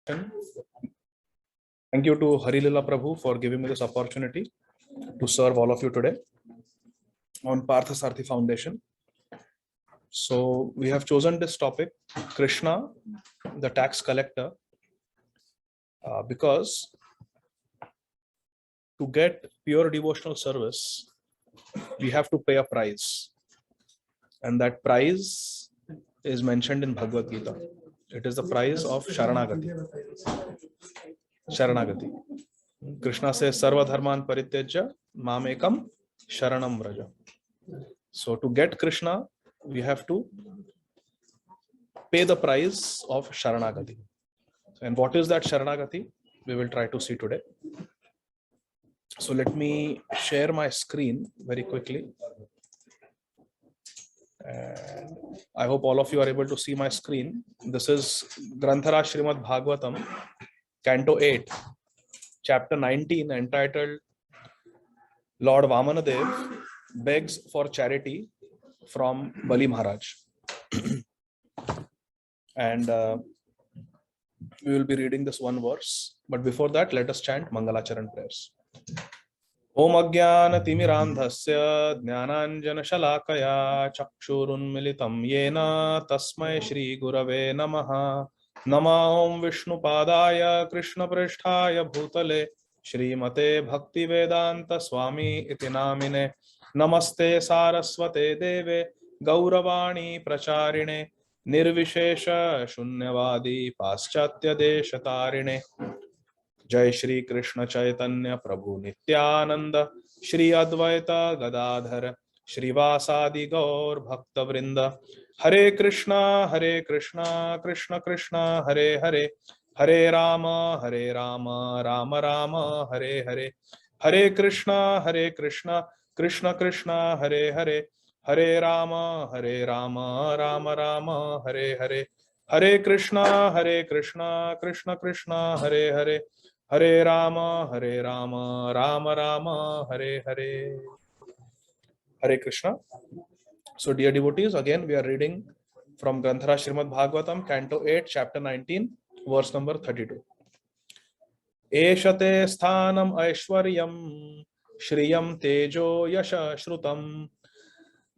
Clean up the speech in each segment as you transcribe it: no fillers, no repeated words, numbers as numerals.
Thank you to Hari Lila Prabhu for giving me this opportunity to serve all of you today on Parthsarathi Foundation. So we have chosen this topic, Krishna, the tax collector, because to get pure devotional service, we have to pay a price. And that price is mentioned in Bhagavad Gita. It is the price of Sharanagati. Sharanagati. Krishna says, Sarva Dharman Parityajya Mamekam Sharanam Vraja. So to get Krishna, we have to pay the price of Sharanagati. And what is that Sharanagati? We will try to see today. So let me share my screen very quickly. And I hope all of you are able to see my screen. This is Granthara Srimad Bhagavatam, Canto 8, Chapter 19, entitled Lord Vamanadev begs for charity from Bali Maharaj. And we will be reading this one verse. But before that, let us chant Mangalacharan prayers. Om Ajnana Timirandhasya Jnananjana Shalakaya Chakshurunmilitam Yena Tasmai Shri Gurave Namaha. Nama Om Vishnu Padaya Krishna Prishthaya Bhutale Shrimate Bhakti Vedanta Swami Iti Namine. Namaste Saraswate Deve Gauravani Pracharine Nirvishesha Shunyavadi Paschatya Deshatarine. Jai Shri Krishna Chaitanya Prabhu Nityananda Shri Advaita Gadādhara Shrivasadi Gaur Bhakta Vrinda. Hare Krishna Krishna Krishna Hare Hare Hare Rama Rama Rama Hare Hare. Hare Krishna Krishna Krishna Hare Hare Hare Rama Rama Rama Hare Hare. Hare Krishna Krishna Krishna Hare Hare Hare Rama Rama Rama Hare Hare. Hare Krishna. So dear devotees, again we are reading from Granthara Srimad Bhagavatam, Canto 8, Chapter 19, verse number 32. Eshate sthanam aishwaryam shriyam tejo yasha shrutam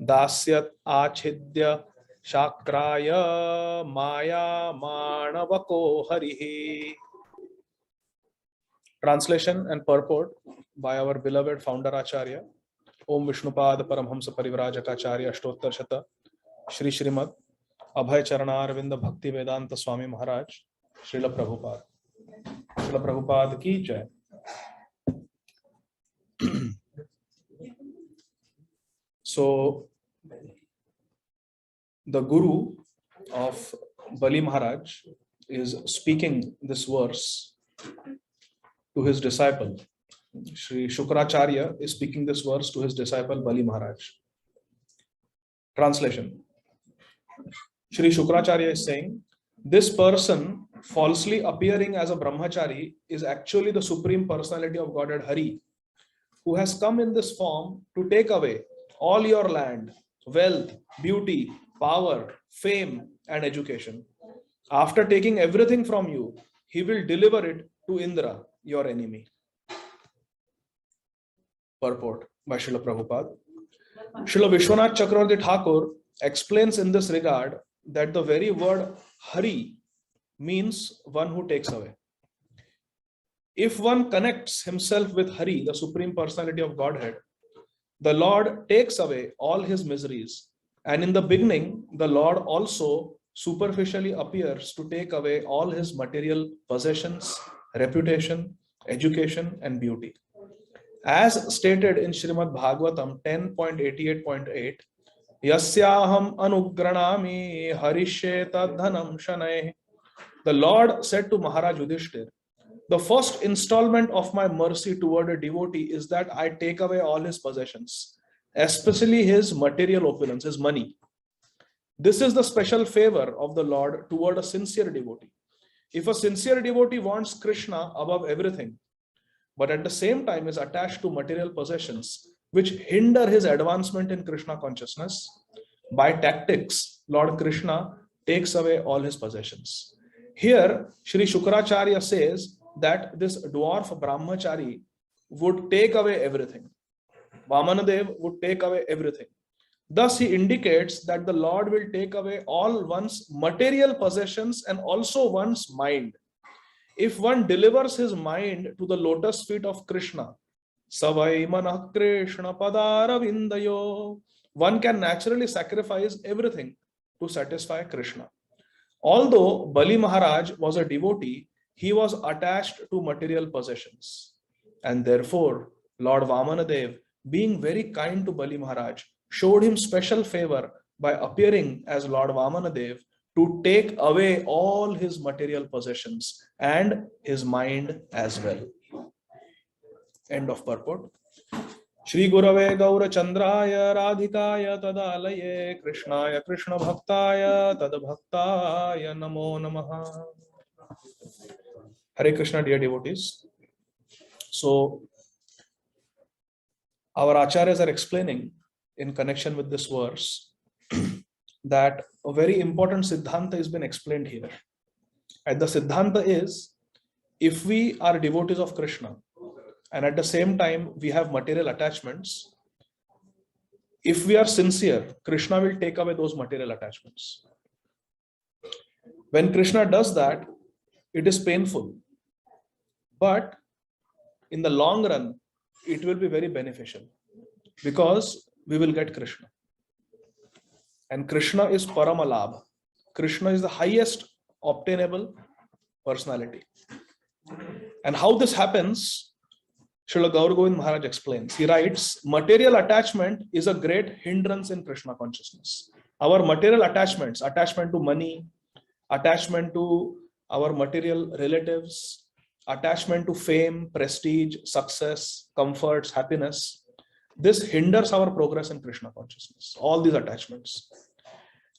dasyat achidya shakraya maya manavako harihi. Translation and purport by our beloved founder Acharya, Om Vishnupad Paramhamsa Parivrajaka Acharya Ashtottar Shata Shri Srimad Abhay Charanarvinda Bhakti Vedanta Swami Maharaj Srila Prabhupada. Srila Prabhupada ki jai. So the Guru of Bali Maharaj is speaking this verse to his disciple. Sri Shukracharya is speaking this verse to his disciple Bali Maharaj. Translation. Sri Shukracharya is saying, this person falsely appearing as a brahmachari is actually the Supreme Personality of Godhead Hari, who has come in this form to take away all your land, wealth, beauty, power, fame, and education. After taking everything from you, he will deliver it to Indra, your enemy. Purport by Srila Prabhupada. Srila Vishwanath Chakravarti Thakur explains in this regard that the very word Hari means one who takes away. If one connects himself with Hari, the Supreme Personality of Godhead, the Lord takes away all his miseries. And in the beginning, the Lord also superficially appears to take away all his material possessions, reputation, education, and beauty. As stated in Srimad Bhagavatam 10.88.8, Yasyaham anugranami harishe tadhanam shanai. The Lord said to Maharaj Yudhishthir, the first installment of my mercy toward a devotee is that I take away all his possessions, especially his material opulence, his money. This is the special favor of the Lord toward a sincere devotee. If a sincere devotee wants Krishna above everything, but at the same time is attached to material possessions which hinder his advancement in Krishna consciousness, by tactics, Lord Krishna takes away all his possessions. Here, Sri Shukracharya says that this dwarf brahmachari would take away everything. Vamanadev would take away everything. Thus, he indicates that the Lord will take away all one's material possessions and also one's mind. If one delivers his mind to the lotus feet of Krishna, Savai Manah Krishna Padaravindayo, one can naturally sacrifice everything to satisfy Krishna. Although Bali Maharaj was a devotee, he was attached to material possessions. And therefore, Lord Vamanadev, being very kind to Bali Maharaj, showed him special favor by appearing as Lord Vamanadev to take away all his material possessions and his mind as well. End of purport. Shri Gurave Gaura Chandraya Radhikaya Tadalaye Krishnaya Krishna Bhaktaya Tadabhaktaya Namo Namaha. Hare Krishna, dear devotees. So, our acharyas are explaining in connection with this verse that a very important siddhanta has been explained here. And the siddhanta is, if we are devotees of Krishna and at the same time we have material attachments, if we are sincere, Krishna will take away those material attachments. When Krishna does that, it is painful. But in the long run, it will be very beneficial because we will get Krishna. And Krishna is Paramalabha. Krishna is the highest obtainable personality. And how this happens, Srila Gaur Govind Maharaj explains. He writes, material attachment is a great hindrance in Krishna consciousness. Our material attachments, attachment to money, attachment to our material relatives, attachment to fame, prestige, success, comforts, happiness, this hinders our progress in Krishna consciousness, all these attachments.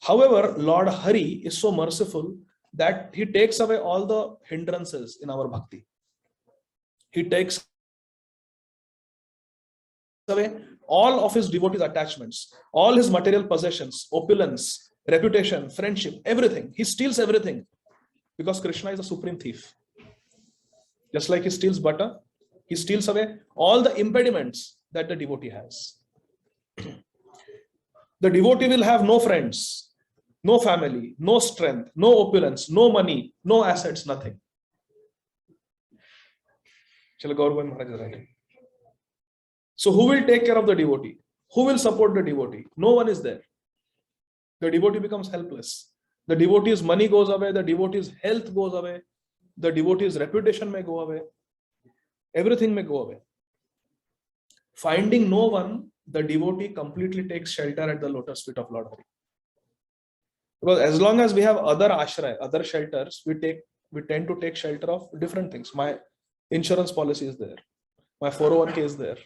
However, Lord Hari is so merciful that he takes away all the hindrances in our bhakti. He takes away all of his devotees' attachments, all his material possessions, opulence, reputation, friendship, everything. He steals everything because Krishna is a supreme thief. Just like he steals butter, he steals away all the impediments that the devotee has. The devotee will have no friends, no family, no strength, no opulence, no money, no assets, nothing. Srila Gaur Govind Maharaj is writing. So who will take care of the devotee? Who will support the devotee? No one is there. The devotee becomes helpless. The devotee's money goes away, the devotee's health goes away, the devotee's reputation may go away, everything may go away. Finding no one, the devotee completely takes shelter at the lotus feet of Lord Hari. Because as long as we have other ashraya, other shelters, we tend to take shelter of different things. My insurance policy is there, my 401k is there,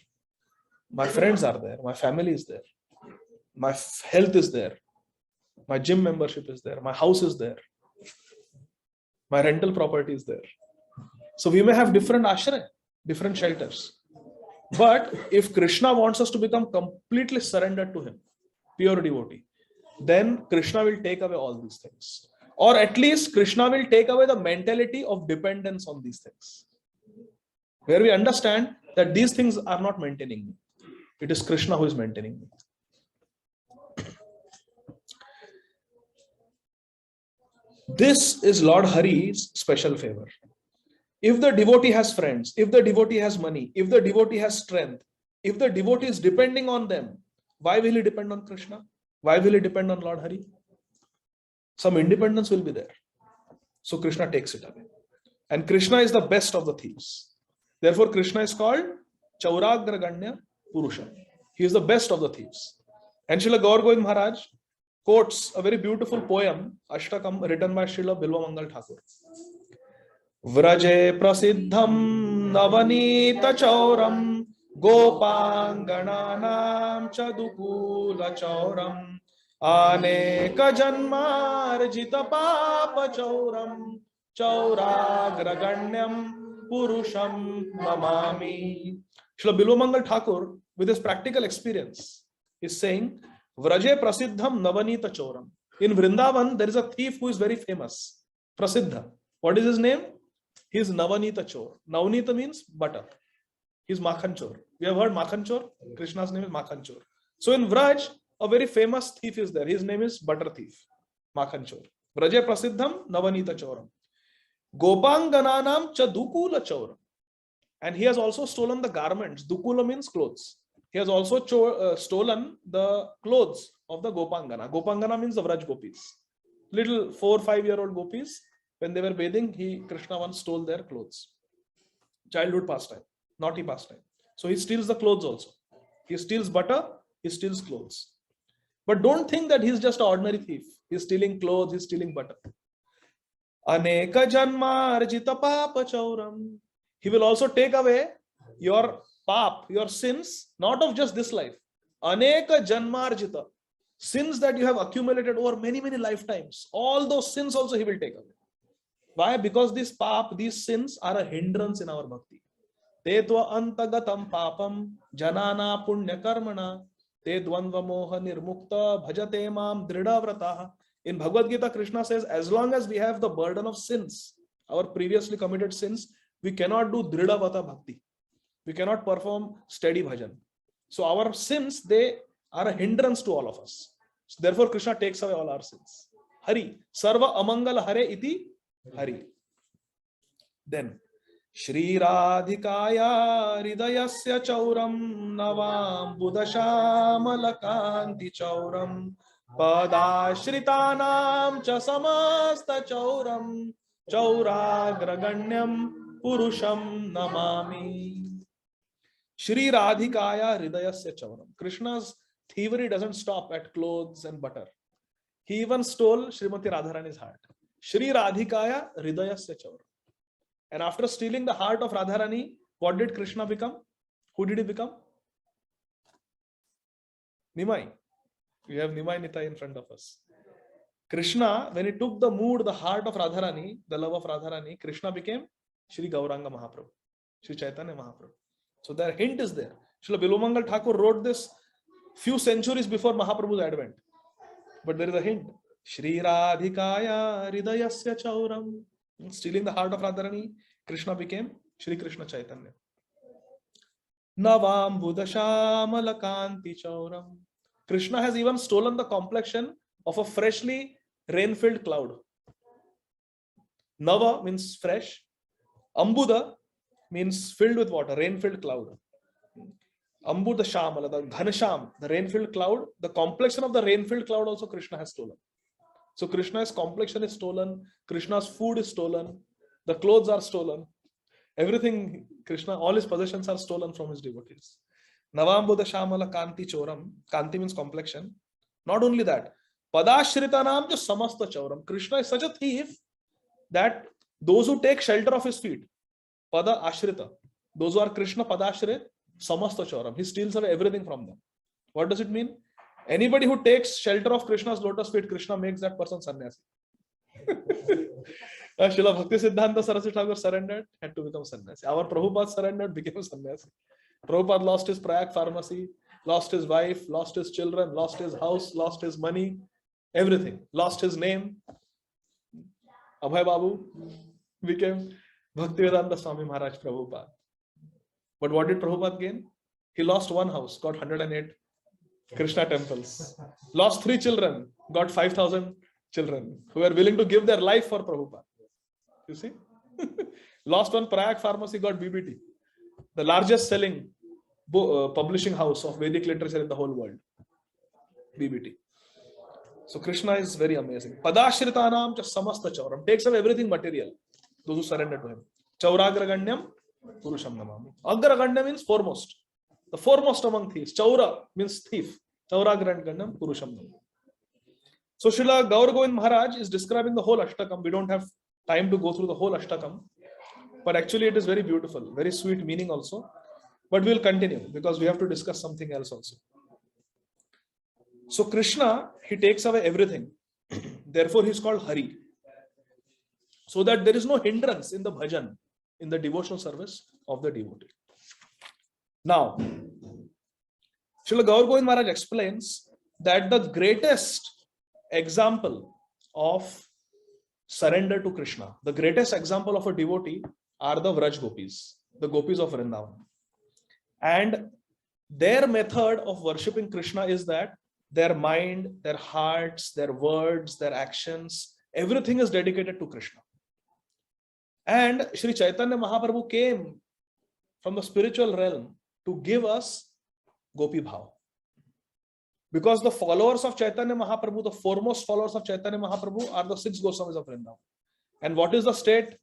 my friends are there, my family is there, my health is there, my gym membership is there, my house is there, my rental property is there. So we may have different ashraya, different shelters. But if Krishna wants us to become completely surrendered to him, pure devotee, then Krishna will take away all these things. Or at least Krishna will take away the mentality of dependence on these things. Where we understand that these things are not maintaining me. It is Krishna who is maintaining me. This is Lord Hari's special favor. If the devotee has friends, if the devotee has money, if the devotee has strength, if the devotee is depending on them, why will he depend on Krishna? Why will he depend on Lord Hari? Some independence will be there. So Krishna takes it away. And Krishna is the best of the thieves. Therefore, Krishna is called Chauragraganya Purusha. He is the best of the thieves. And Srila Gaur Govind Maharaj quotes a very beautiful poem, Ashtakam, written by Srila Bilvamangal Thakur. Vraje prasiddham navanita chauram gopangananam chadukula chauram aneka janmarjita papa chauram chauragraganyam purusham namami. Srila Bilvamangal Thakur, with his practical experience, is saying, Vraje prasiddham navanita chauram. In Vrindavan, there is a thief who is very famous, Prasiddha. What is his name? He is Navanita Chor. Navanita means butter. He is Makhan Chor. We have heard Makhan Chor. Krishna's name is Makhan Chor. So in Vraj, a very famous thief is there. His name is Butter Thief, Makhan Chor. Vraje Prasiddham Navanita Choram. Gopangananam cha Dukula Choram. And he has also stolen the garments. Dukula means clothes. He has also stolen the clothes of the Gopangana. Gopangana means the Vraj Gopis. Little 4 or 5 year old gopis, when they were bathing, Krishna once stole their clothes. Childhood pastime, naughty pastime. So he steals the clothes also. He steals butter, he steals clothes. But don't think that he's just an ordinary thief. He's stealing clothes, he's stealing butter. Aneka janma arjita papa chauram. He will also take away your pap, your sins, not of just this life. Aneka janma arjita. Sins that you have accumulated over many, many lifetimes. All those sins also he will take away. Why? Because this pap, these sins are a hindrance in our bhakti. Tetva antagatam papam janana punya karmana te dvandva moha nirmukta bhajate mam drida vrataha. In Bhagavad Gita, Krishna says, as long as we have the burden of sins, our previously committed sins, we cannot do drida vrata bhakti. We cannot perform steady bhajan. So our sins, they are a hindrance to all of us. So therefore, Krishna takes away all our sins. Hari. Sarva amangala hare iti Hari. Then, Shri Radhikaya Hridayasya Chauram Navam Budashamalakanti Chauram Padashritanam Cha Samasta Chauram Chauragraganyam Purusham Namami. Shri Radhikaya Hridayasya Chauram. Krishna's thievery doesn't stop at clothes and butter. He even stole Srimati Radharani's heart. Shri Radhikaya Hridayasya Chauram. And after stealing the heart of Radharani, what did Krishna become? Who did he become? Nimai. We have Nimai Nitai in front of us. Krishna, when he took the mood, the heart of Radharani, the love of Radharani, Krishna became Shri Gauranga Mahaprabhu, Shri Chaitanya Mahaprabhu. So their hint is there. Srila Bilumangal Thakur wrote this few centuries before Mahaprabhu's advent. But there is a hint. Shri Radhikaya Hridayasya Chauram. Stealing the heart of Radharani, Krishna became Shri Krishna Chaitanya. Navam Budashamalakanti Chauram. Krishna has even stolen the complexion of a freshly rain-filled cloud. Nava means fresh. Ambuda means filled with water, rain-filled cloud. Ambuda Shamala, the Ghanasham, the rain-filled cloud, the complexion of the rain-filled cloud also Krishna has stolen. So Krishna's complexion is stolen, Krishna's food is stolen, the clothes are stolen, everything, Krishna, all his possessions are stolen from his devotees. Navambuddha Shamala Kanti Choram, Kanti means complexion. Not only that, Padashritanam just Samasta Choram. Krishna is such a thief that those who take shelter of his feet, Pada Ashrita, those who are Krishna Padashrit, Samasta Choram. He steals away everything from them. What does it mean? Anybody who takes shelter of Krishna's lotus feet, Krishna makes that person sannyasi. Srila Bhakti Siddhanta Saraswati Thakur surrendered, had to become sannyasi. Our Prabhupada surrendered, became sannyasi. Prabhupada lost his Prayak pharmacy, lost his wife, lost his children, lost his house, lost his money, everything. Lost his name. Abhay Babu became Bhaktivedanta Swami Maharaj Prabhupada. But what did Prabhupada gain? He lost one house, got 108 Krishna temples. Lost 3 children, got 5,000 children who were willing to give their life for Prabhupada. You see? Lost one Prayak pharmacy, got BBT. The largest selling publishing house of Vedic literature in the whole world. BBT. So Krishna is very amazing. Padashritanam just samasta chauram. Takes away everything material. Those who surrender to him. Chauragraganyam purusham namami. Agraganya means foremost. The foremost among thieves. Chaura means thief. Chauragraganyam purusham namami. So Srila Gaur Govind Maharaj is describing the whole Ashtakam. We don't have time to go through the whole Ashtakam. But actually it is very beautiful. Very sweet meaning also. But we will continue because we have to discuss something else also. So Krishna, he takes away everything. Therefore he is called Hari. So that there is no hindrance in the bhajan, in the devotional service of the devotee. Now, Srila Gaur Govind Maharaj explains that the greatest example of surrender to Krishna. The greatest example of a devotee are the Vraj gopis, the gopis of Vrindavan. And their method of worshipping Krishna is that their mind, their hearts, their words, their actions, everything is dedicated to Krishna. And Sri Chaitanya Mahaprabhu came from the spiritual realm to give us Gopi Bhav. Because the followers of Chaitanya Mahaprabhu, the foremost followers of Chaitanya Mahaprabhu are the 6 Goswamis of Vrindavan. And what is the state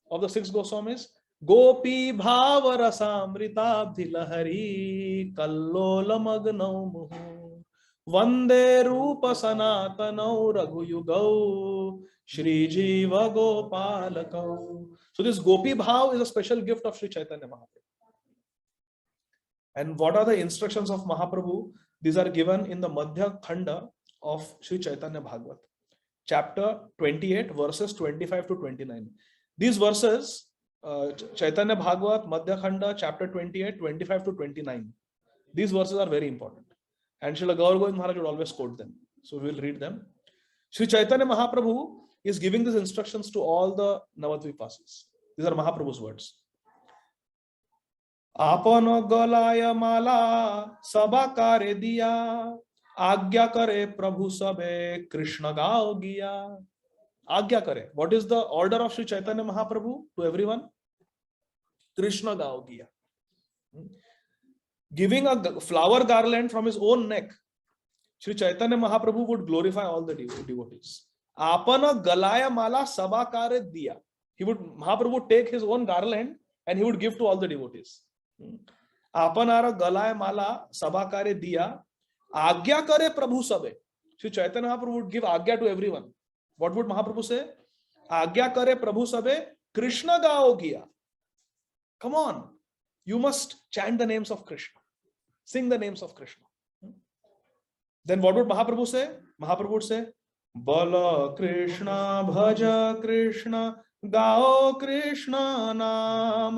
of the 6 Goswamis? Gopi Bhava Rasamritabdhi Lahari Kallola Magnau Muhu Vande Rupa Sanatanau Raghuyugau Shri Jiva Gopalakau. So this Gopi Bhav is a special gift of Sri Chaitanya Mahaprabhu. And what are the instructions of Mahaprabhu? These are given in the Madhya Khanda of Sri Chaitanya Bhagavat, chapter 28, verses 25 to 29. These verses, Chaitanya Bhagavat, Madhya Khanda, chapter 28, 25 to 29. These verses are very important. And Srila Gaur Govind Maharaj would always quote them. So we will read them. Sri Chaitanya Mahaprabhu is giving these instructions to all the Navadvipasis. These are Mahaprabhu's words. आपन गलाय माला सबा करे दिया आज्ञा करे प्रभु सबे कृष्ण गाओ गिया आज्ञा करे. What is the order of Sri Chaitanya Mahaprabhu to everyone? Krishna गाओ गिया. Giving a flower garland from his own neck, Sri Chaitanya Mahaprabhu would glorify all the devotees. आपन गलाय माला सबा करे दिया. Mahaprabhu would take his own garland and he would give to all the devotees. आपनारा गलाय माला सभाकारे दिया आज्ञा करे प्रभु सबे. Sri Chaitanya Mahaprabhu would give आज्ञा to everyone. What would Mahaprabhu say? आज्ञा करे प्रभु सबे Krishna गाओ गिया. Come on, you must chant the names of Krishna, sing the names of Krishna. Then what would Mahaprabhu say? Mahaprabhu would say Bala Krishna Bhaja Krishna गाओ कृष्ण नाम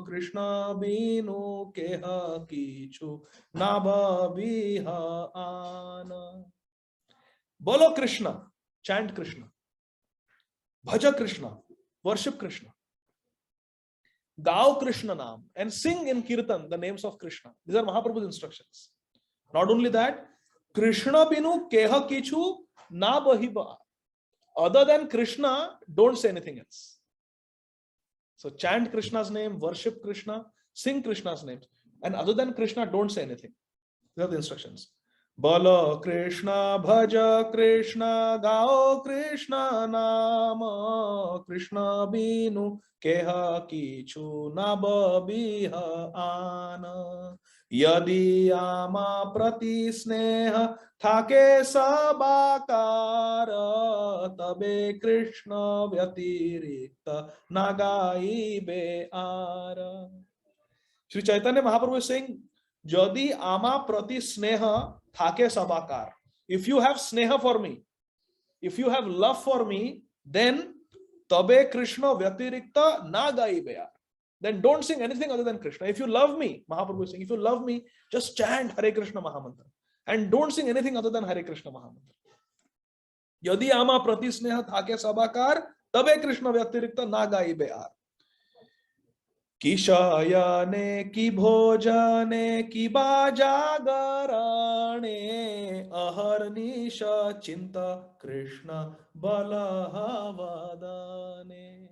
कृष्ण बीनु केहा कीचु नाभीह आन. बोलो Krishna, chant Krishna, bhaja Krishna, worship Krishna, gao Krishna naam, and sing in kirtan the names of Krishna. These are Mahaprabhu's instructions. Not only that, Krishna binu keha kichu na bahiba. Other than Krishna, don't say anything else. So chant Krishna's name, worship Krishna, sing Krishna's names. And other than Krishna, don't say anything. These are the instructions. Bala Krishna, bhaja Krishna, gao Krishna nama, Krishna binu keha kichu nababiha ana. Yadi ama prati sneha thake sabakara tabe Krishna vyatirikta nagai be ara. Sri Chaitanya Mahaprabhu is saying, Jadi ama prati sneha thake sabakar. If you have sneha for me, if you have love for me, then tabe Krishna vyatirikta nagai be ara. Then don't sing anything other than Krishna. If you love me, Mahaprabhu is saying, if you love me, just chant Hare Krishna Mahamantra. And don't sing anything other than Hare Krishna Mahamantra. Yadi ama prati sneha thake sabakar, tabe Krishna vyatirikta nagai be'ar. Ki shayane, ki bhojane, ki bajagarane, aharnisha chinta Krishna balahavadane.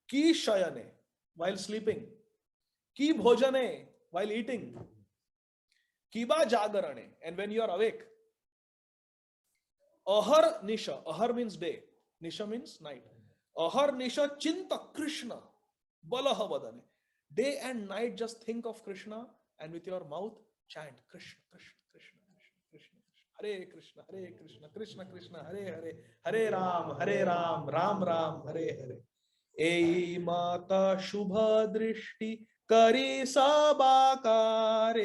Ki shayane, while sleeping. Ki bhojane, while eating. Kiba jagarane, and when you are awake. Ahar nisha, ahar means day, nisha means night. Ahar nisha chinta Krishna balahavadane. Day and night just think of Krishna and with your mouth chant Krishna, Krishna, Krishna, Krishna, Krishna, Hare Krishna, Hare Krishna, Krishna Krishna, Hare Hare, Hare Ram, Ram Ram, Hare Hare. Ei mata shubha drishti kari sabakare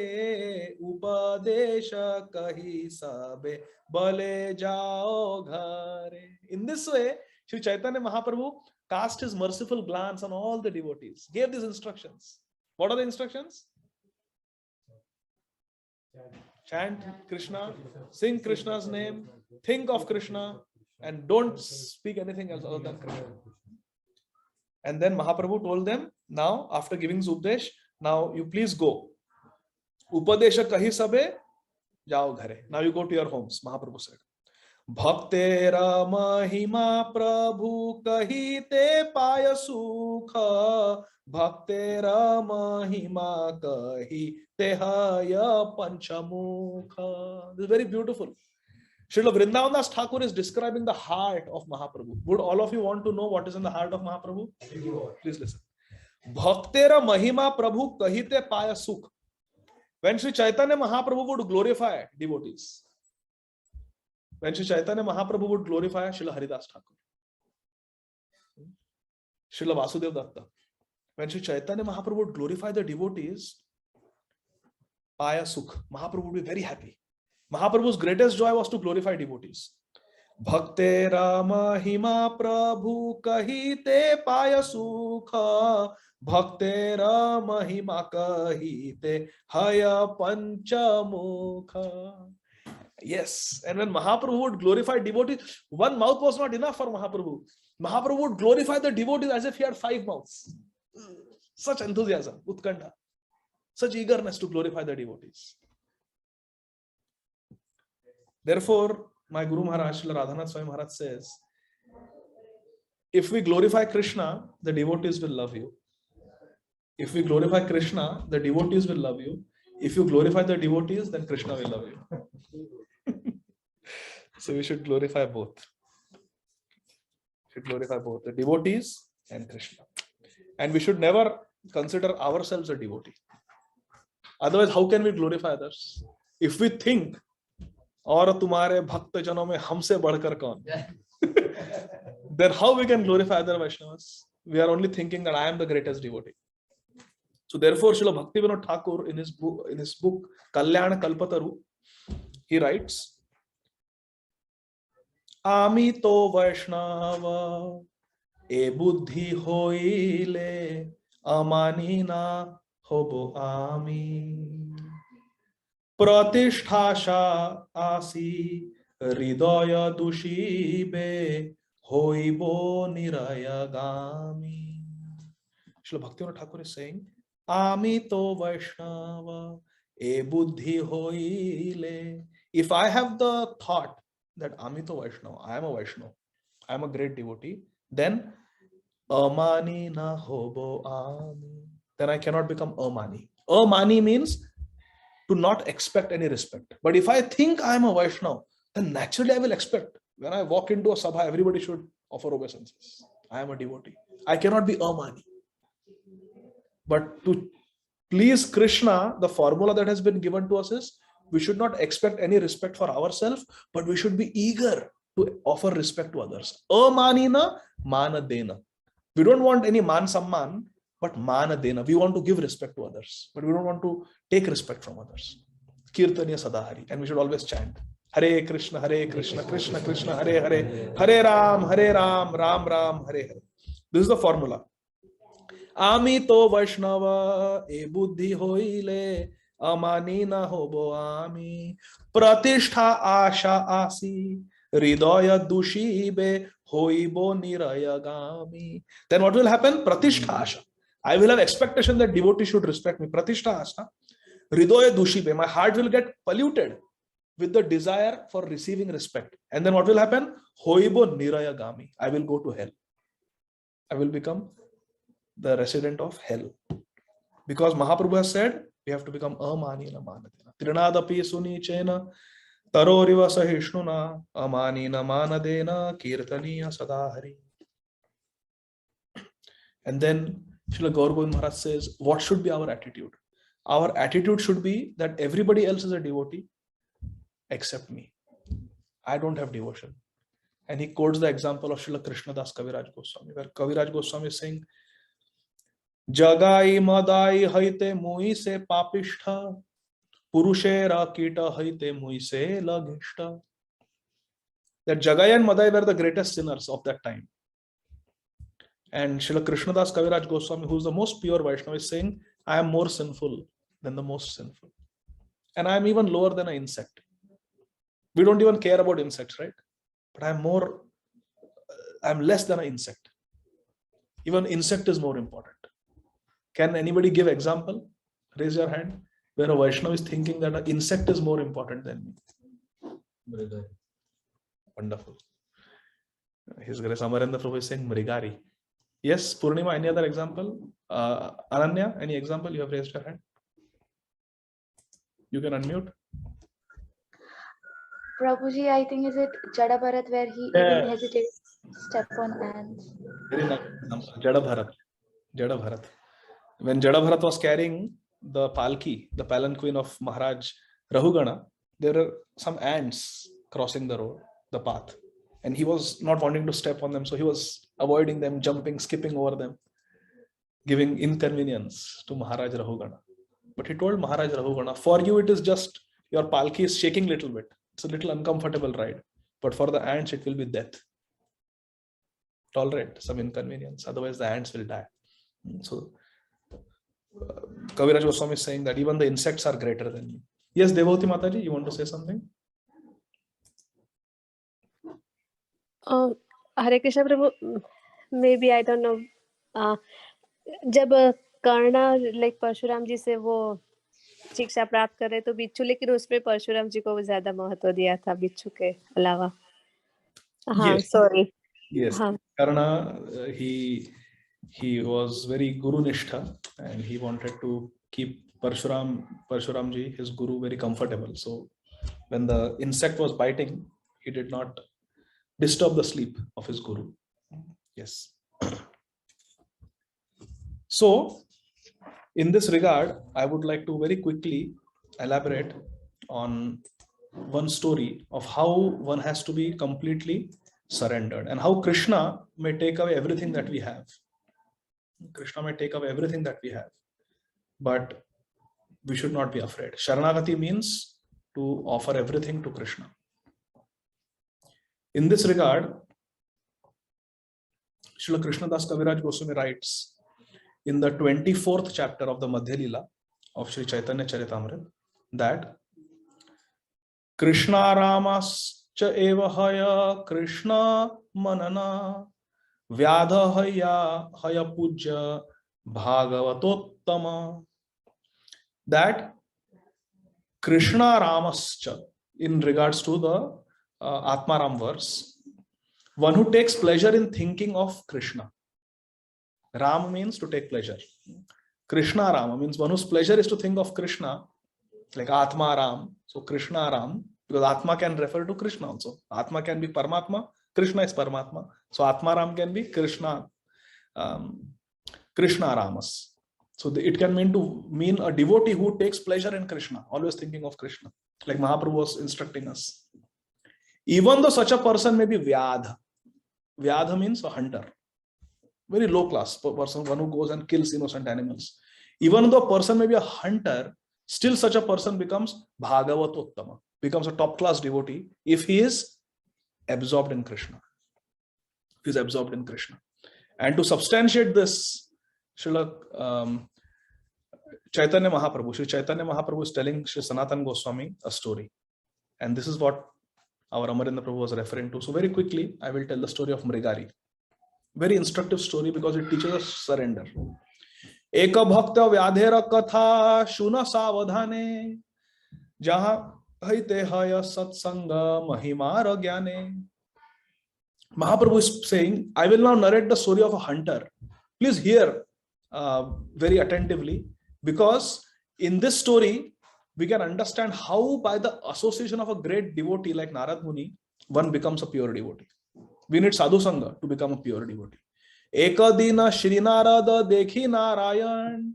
upadesha kahi sabe bale jao ghare. In this way, Sri Chaitanya Mahaprabhu cast his merciful glance on all the devotees, gave these instructions. What are the instructions? Chant Krishna, sing Krishna's name, think of Krishna, and don't speak anything else other than Krishna. And then Mahaprabhu told them, now after giving Updesh, now you please go. Upadesha kahi sabe, jao ghare. Now you go to your homes, Mahaprabhu said. Bhaktera mahima prabhu kahite paya sukha. Bhaktera mahima kahite haya panchamukha. This is very beautiful. Srila Vrindavan Das Thakur is describing the heart of Mahaprabhu. Would all of you want to know what is in the heart of Mahaprabhu? Please listen. Bhaktera mahima prabhu kahite paya sukha. When Sri Chaitanya Mahaprabhu would glorify devotees, when Sri Chaitanya Mahaprabhu would glorify Srila Haridas Thakur, Srila Vasudev Datta, when Sri Chaitanya Mahaprabhu would glorify the devotees, Paya Sukh, Mahaprabhu would be very happy. Mahaprabhu's greatest joy was to glorify devotees. Bhakte Rama Hima Prabhu Kahite Paya Sukha. Bhakte Rama Hima Kahite Haya Panchamukha. Yes, and when Mahaprabhu would glorify devotees, one mouth was not enough for Mahaprabhu. Mahaprabhu would glorify the devotees as if he had 5 mouths. Such enthusiasm, utkanta, such eagerness to glorify the devotees. Therefore, my Guru Maharaj, Srila Radhanath Swami Maharaj says, if we glorify Krishna, the devotees will love you. If we glorify Krishna, the devotees will love you. If you glorify the devotees, then Krishna will love you. So we should glorify both. We should glorify both the devotees and Krishna. And we should never consider ourselves a devotee. Otherwise, how can we glorify others? If we think, और तुम्हारे भक्त जनों में हमसे बढ़कर कौन? Then how we can glorify other Vaishnavas? We are only thinking that I am the greatest devotee. So therefore, Srila Bhaktivinoda Thakur in his book Kalyana Kalpataru, he writes, Ami to Vaishnava e buddhi hoile amani na hobo ami pratisthasha asi hridaya dushibe hoibo nirayagami. Srila Bhaktivinoda Thakur is saying, Ami to Vaishnava e buddhi hoile. If I have the thought that Amito Vaishnava, I am a Vaishnava, I am a great devotee, then Amani na hobo ami. Then I cannot become Amani. Amani means to not expect any respect. But if I think I am a Vaishnava, then naturally I will expect. When I walk into a sabha, everybody should offer obeisances. I am a devotee. I cannot be Amani. But to please Krishna, the formula that has been given to us is, we should not expect any respect for ourselves, but we should be eager to offer respect to others. Amanina mana dena. We don't want any man samman, but mana dena. We want to give respect to others, but we don't want to take respect from others. Kirtaniya sadahari. And we should always chant Hare Krishna, Krishna Krishna, Hare Hare, Hare Ram, Ram Ram, Hare Hare. This is the formula. Ami to Vaishnava e buddhi hoile amani na hobo ami pratishtha asha asi hridaya dushibe hoibo nirayagami. Then what will happen? Pratishtha asha. I will have expectation that devotee should respect me. Pratishtha asha hridaya dushibe. My heart will get polluted with the desire for receiving respect. And then what will happen? Hoibo nirayagami. I will go to hell. I will become the resident of hell. Because Mahaprabhu has said, we have to become amanina manadena. Trinadapi suni chena taroriva sahishnuna amanina manadena kirtaniya sadahari. And then Srila Gaur Govind Maharaj says, what should be our attitude? Our attitude should be that everybody else is a devotee except me. I don't have devotion. And he quotes the example of Srila Krishnadas Kaviraj Goswami, where Kaviraj Goswami is saying, Jagai madai haite mui se papishtha purushera kita haite mui se lagishta. That Jagai and Madai were the greatest sinners of that time. And Srila Krishnadas Kaviraj Goswami, who is the most pure Vaishnava, is saying, I am more sinful than the most sinful. And I am even lower than an insect. We don't even care about insects, right? But I am more I'm less than an insect. Even insect is more important. Can anybody give example? Raise your hand. Where a Vaishnava is thinking that an insect is more important than me. Mṛgāri. Wonderful. His Grace Amarendra Prabhu is saying Mṛgāri. Yes, Purnima, any other example? Ananya, any example? You have raised your hand. You can unmute. Prabhuji, I think is it Jada Bharat where he even hesitated to step on ants. Very nice example. Jada Bharat. Jada Bharat. When Jada Bharat was carrying the palki, the palanquin of Maharaj Rahugana, there were some ants crossing the road, the path. And he was not wanting to step on them. So he was avoiding them, jumping, skipping over them, giving inconvenience to Maharaj Rahugana. But he told Maharaj Rahugana, for you it is just, your palki is shaking a little bit. It's a little uncomfortable ride. But for the ants, it will be death. Tolerate some inconvenience. Otherwise, the ants will die. So, Kaviraj Goswami is saying that even the insects are greater than me. Yes, Devoti Mataji, you want to say something? Hare Krishna Prabhu, maybe I don't know. जब कर्णा like Parshuram जी से वो शिक्षा प्राप्त करे तो बिच्छू, लेकिन उसमें परशुराम जी को ज्यादा महत्व दिया था बिच्छू के अलावा. हाँ, sorry. Yes, Karna, he was very Guru Nishtha and he wanted to keep Parshuram ji, his Guru, very comfortable. So when the insect was biting, he did not disturb the sleep of his Guru. Yes. So in this regard, I would like to very quickly elaborate on one story of how one has to be completely surrendered and how Krishna may take away everything that we have. Krishna may take away everything that we have, but we should not be afraid. Sharanagati means to offer everything to Krishna. In this regard, Srila Krishnadas Kaviraj Goswami writes in the 24th chapter of the Madhya Lila of Sri Chaitanya Charitamrita that Krishna Ramascha eva haya Krishna manana vyadha haya puja bhagavatottama. That Krishna Ramascha, in regards to the Atmaram verse, one who takes pleasure in thinking of Krishna. Ram means to take pleasure. Krishna Rama means one whose pleasure is to think of Krishna, like Atma Ram. So Krishna Ram, because Atma can refer to Krishna also. Atma can be Paramatma, Krishna is Paramatma. So Atma Ram can be Krishna, Krishna Ramas. So it can mean a devotee who takes pleasure in Krishna, always thinking of Krishna, like Mahaprabhu was instructing us. Even though such a person may be Vyadha. Vyadha means a hunter. Very low class person, one who goes and kills innocent animals. Even though a person may be a hunter, still such a person becomes Bhagavatottama, becomes a top class devotee if he is absorbed in Krishna. If he is absorbed in Krishna. And to substantiate this, Srila Chaitanya Mahaprabhu, Sri Chaitanya Mahaprabhu is telling Sri Sanatana Goswami a story. And this is what our Amarendra Prabhu was referring to. So very quickly, I will tell the story of Mṛgāri. Very instructive story because it teaches us surrender. Eka bhakta vyadhera katha shuna savadhane jaha haite haya satsanga mahimara gyane. Mahaprabhu is saying, I will now narrate the story of a hunter. Please hear very attentively, because in this story, we can understand how by the association of a great devotee like Narad Muni, one becomes a pure devotee. We need sadhu sangha to become a pure devotee. Ekadina Shri Narada dekhi Narayan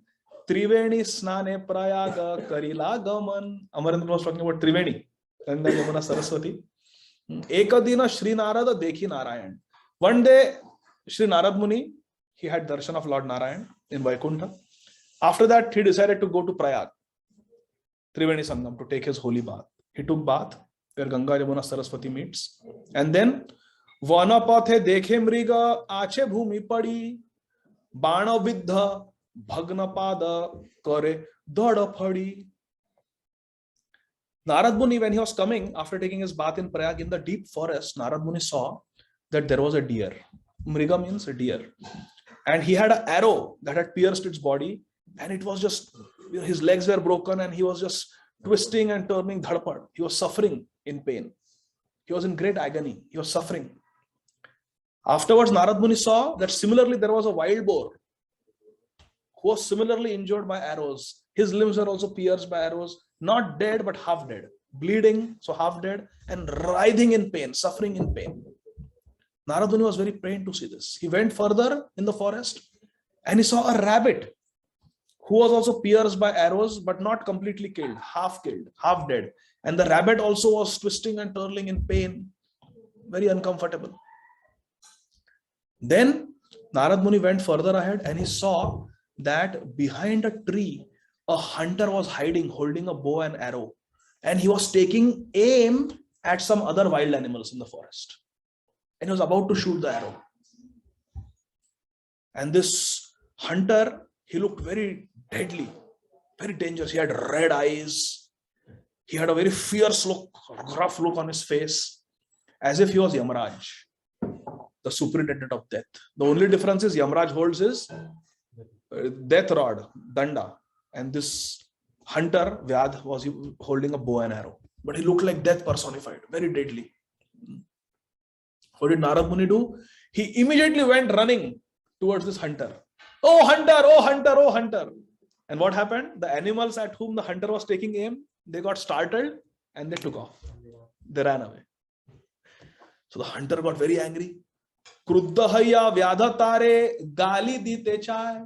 Triveni snane prayaga karila gaman. Amarendra was talking about Triveni, Ganga Yamuna Saraswati. Ekadina Shri Narada dekhi Narayan. One day, Shri Narad Muni, he had darshan of Lord Narayan in Vaikuntha. After that, he decided to go to Prayag, Triveni Sangam, to take his holy bath. He took bath where Ganga Yamuna Saraswati meets, and then Vanapathe dekhe mriga ache bhumi padi bana viddha bhagna pada kare dada phadi. Narad Muni, when he was coming after taking his bath in Prayag in the deep forest, Narad Muni saw that there was a deer. Mriga means a deer. And he had an arrow that had pierced its body, and it was just, his legs were broken, and he was just twisting and turning dhadpad. He was suffering in pain. He was in great agony. He was suffering. Afterwards, Narad Muni saw that similarly there was a wild boar who was similarly injured by arrows. His limbs were also pierced by arrows, not dead, but half dead, bleeding, so half dead, and writhing in pain, suffering in pain. Narad Muni was very pained to see this. He went further in the forest and he saw a rabbit who was also pierced by arrows, but not completely killed, half dead. And the rabbit also was twisting and twirling in pain, very uncomfortable. Then Narad Muni went further ahead and he saw that behind a tree, a hunter was hiding, holding a bow and arrow. And he was taking aim at some other wild animals in the forest. And he was about to shoot the arrow. And this hunter, he looked very deadly, very dangerous. He had red eyes. He had a very fierce look, rough look on his face, as if he was Yamraj, the superintendent of death. The only difference is Yamraj holds his death rod, danda, and this hunter, Vyad, was holding a bow and arrow. But he looked like death personified, very deadly. What did Narad Muni do? He immediately went running towards this hunter. Oh hunter, oh hunter, oh hunter. And what happened? The animals at whom the hunter was taking aim, they got startled and they took off. They ran away. So the hunter got very angry. Kruddhaya vyadhatare gali dite chai.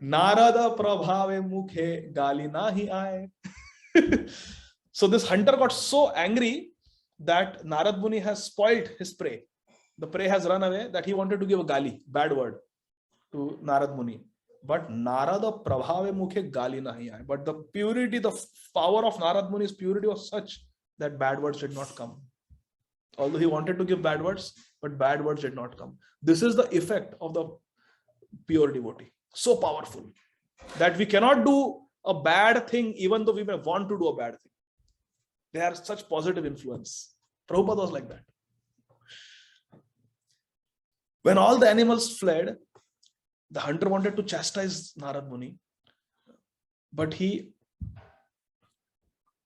Narada prabhave mukhe gali nahi aaye. So this hunter got so angry that Narad Muni has spoiled his prey. The prey has run away, that he wanted to give a gali, bad word, to Narad Muni. But Narada prabhave mukhe gali nahi aaye. But the purity, the power of Narad Muni's purity was such that bad words did not come. Although he wanted to give bad words, but bad words did not come. This is the effect of the pure devotee. So powerful that we cannot do a bad thing even though we may want to do a bad thing. They are such positive influence. Prabhupada was like that. When all the animals fled, the hunter wanted to chastise Narad Muni, but he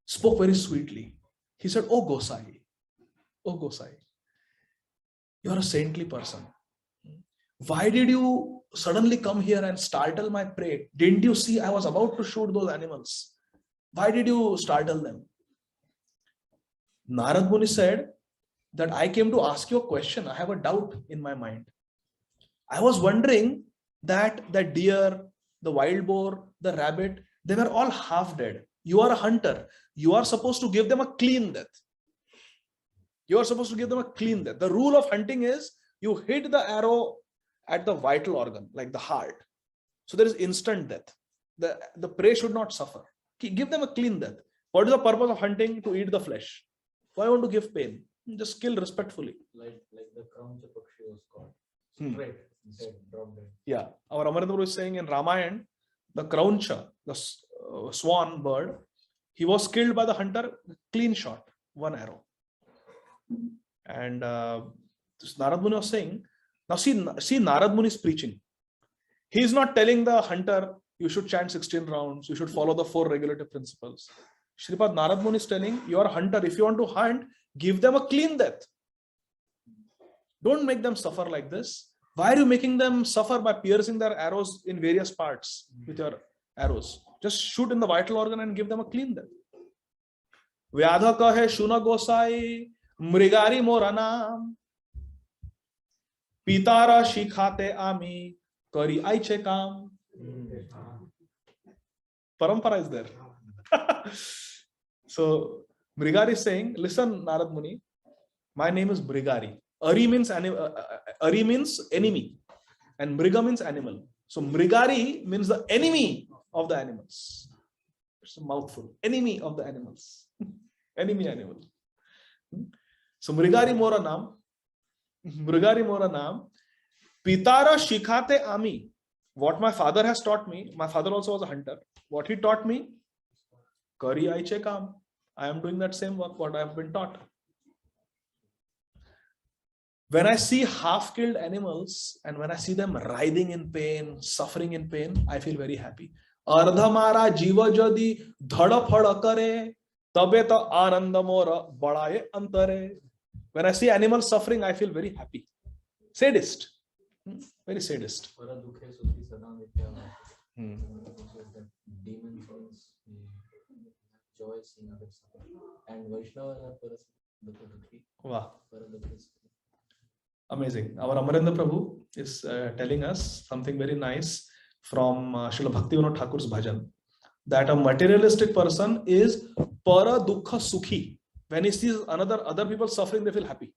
spoke very sweetly. He said, "Oh Gosai, you are a saintly person. Why did you suddenly come here and startle my prey? Didn't you see I was about to shoot those animals? Why did you startle them?" Narad Muni said that I came to ask you a question. I have a doubt in my mind. I was wondering that the deer, the wild boar, the rabbit, they were all half dead. You are a hunter. You are supposed to give them a clean death. You are supposed to give them a clean death. The rule of hunting is you hit the arrow at the vital organ, like the heart. So there is instant death. The prey should not suffer. Give them a clean death. What is the purpose of hunting? To eat the flesh. Why want to give pain? Just kill respectfully. Like the crown of Pakshi was caught. Straight. Yeah. Our Amarendra is saying in Ramayana, the Krauncha, the swan bird, he was killed by the hunter, clean shot, one arrow. And this Narad Muni was saying, now see Narad Muni is preaching. He is not telling the hunter, you should chant 16 rounds, you should follow the 4 regulative principles. Shripad Narad Muni is telling, you are a hunter. If you want to hunt, give them a clean death. Don't make them suffer like this. Why are you making them suffer by piercing their arrows in various parts with your arrows? Just shoot in the vital organ and give them a clean death. Vyadha kahe shuna gosai, Mṛgāri mora naam, pitara shikhate ami, kari aiche kam. Parampara is there. So Mṛgāri is saying, listen Narad Muni, my name is Mṛgāri. Ari means enemy and Mriga means animal. So Mṛgāri means the enemy of the animals. It's a mouthful. Enemy of the animals. Enemy animal. So Mṛgāri mora naam, pitara shikhate ami. What my father has taught me, my father also was a hunter. What he taught me, kari aiche kam. I am doing that same work, what I have been taught. When I see half-killed animals and when I see them writhing in pain, suffering in pain, I feel very happy. अर्धमारा जीव जदि धड़फड़ करे तबे तो आनंद मोर बढ़ाए अंतरे. When I see animals suffering, I feel very happy. Sadist, very sadist. Paradukhe sukhi sada mitya. Demon souls joy seeing others suffer. And Vaishnavas are paradukhi. Wow. Paradukhe sukhi. Amazing. Our Amarendra Prabhu is telling us something very nice from Srila Bhaktivinoda Thakur's bhajan, that a materialistic person is para dukha sukhi. When he sees other people suffering, they feel happy.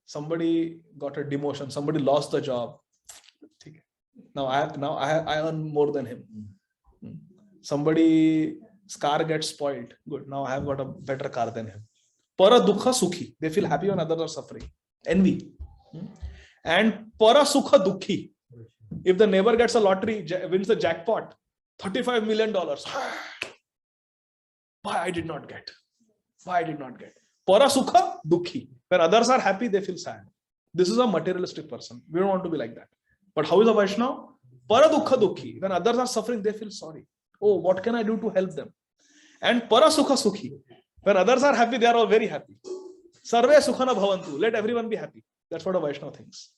Somebody got a demotion, somebody lost the job. Now I earn more than him. Somebody's car gets spoiled. Good. Now I have got a better car than him. Para dukha sukhi. They feel happy when others are suffering. Envy. And para sukha dukhi. If the neighbor gets a lottery, wins the jackpot, $35 million. Why I did not get? Why I did not get? Para sukha dukhi. When others are happy, they feel sad. This is a materialistic person. We don't want to be like that. But how is a Vaishnava? Para dukha dukhi. When others are suffering, they feel sorry. Oh, what can I do to help them? And para sukha sukhi. When others are happy, they are all very happy. Sarve sukhana bhavantu. Let everyone be happy. That's what a Vaishnava thinks.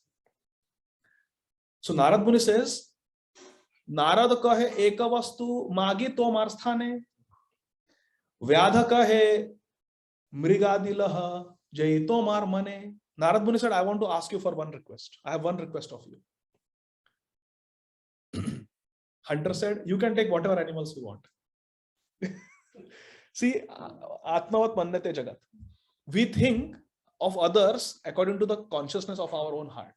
So Narad Muni says, Narad kahe eka vastu magi tomar sthane. Vyadha kahe Mṛgādi laha jai tomar mane. Narad Muni said, I want to ask you for one request. I have one request of you. Hunter said, you can take whatever animals you want. See, Atmavat Manyate Jagat. We think of others according to the consciousness of our own heart.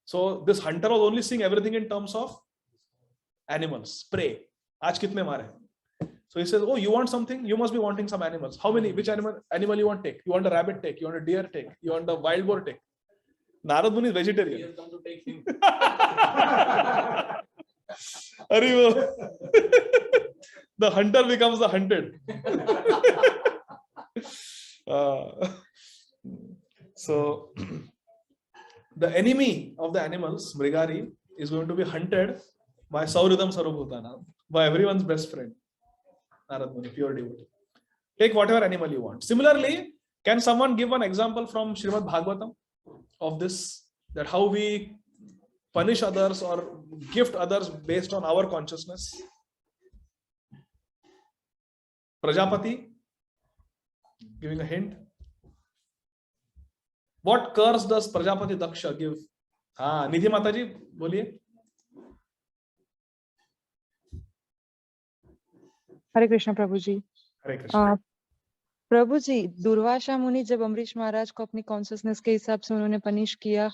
So this hunter was only seeing everything in terms of animals, prey. Aaj kitne mare? So he says, oh, you want something? You must be wanting some animals. How many? Which animal you want to take? You want a rabbit, take. You want a deer, take. You want a wild boar, take. Narad Muni is vegetarian. He has come to take him. The hunter becomes the hunted. So the enemy of the animals, Mṛgāri, is going to be hunted by Sauridam Sarvabhutana, by everyone's best friend. Narad Muni, pure devotee. Take whatever animal you want. Similarly, can someone give an example from Srimad Bhagavatam of this? That how we punish others or gift others based on our consciousness? Prajapati, giving a hint. What curse does Prajapati Daksha give? Nidhi Mataji, boliye. Hare Krishna Prabhu ji. Hare Krishna. प्रभु जी, दुर्वासा मुनि जब अम्बरीश महाराज को अपनी consciousness के हिसाब से उन्होंने punish किया.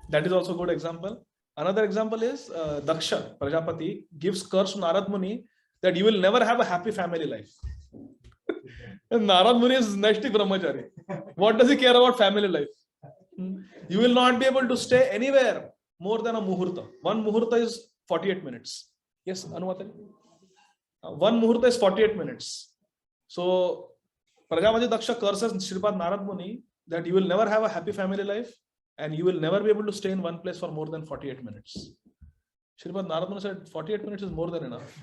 That is also a good example. Another example is Daksha, Prajapati, gives curse to Narad Muni that you will never have a happy family life. And Narad Muni is Naishtik Brahmachari. What does he care about family life? You will not be able to stay anywhere more than a muhurta. One muhurta is 48 minutes. Yes, Anumata? One muhurta is 48 minutes. So, Prajapati Daksha curses Shripad Narad Muni that you will never have a happy family life and you will never be able to stay in one place for more than 48 minutes. Shripad Narad Muni said 48 minutes is more than enough.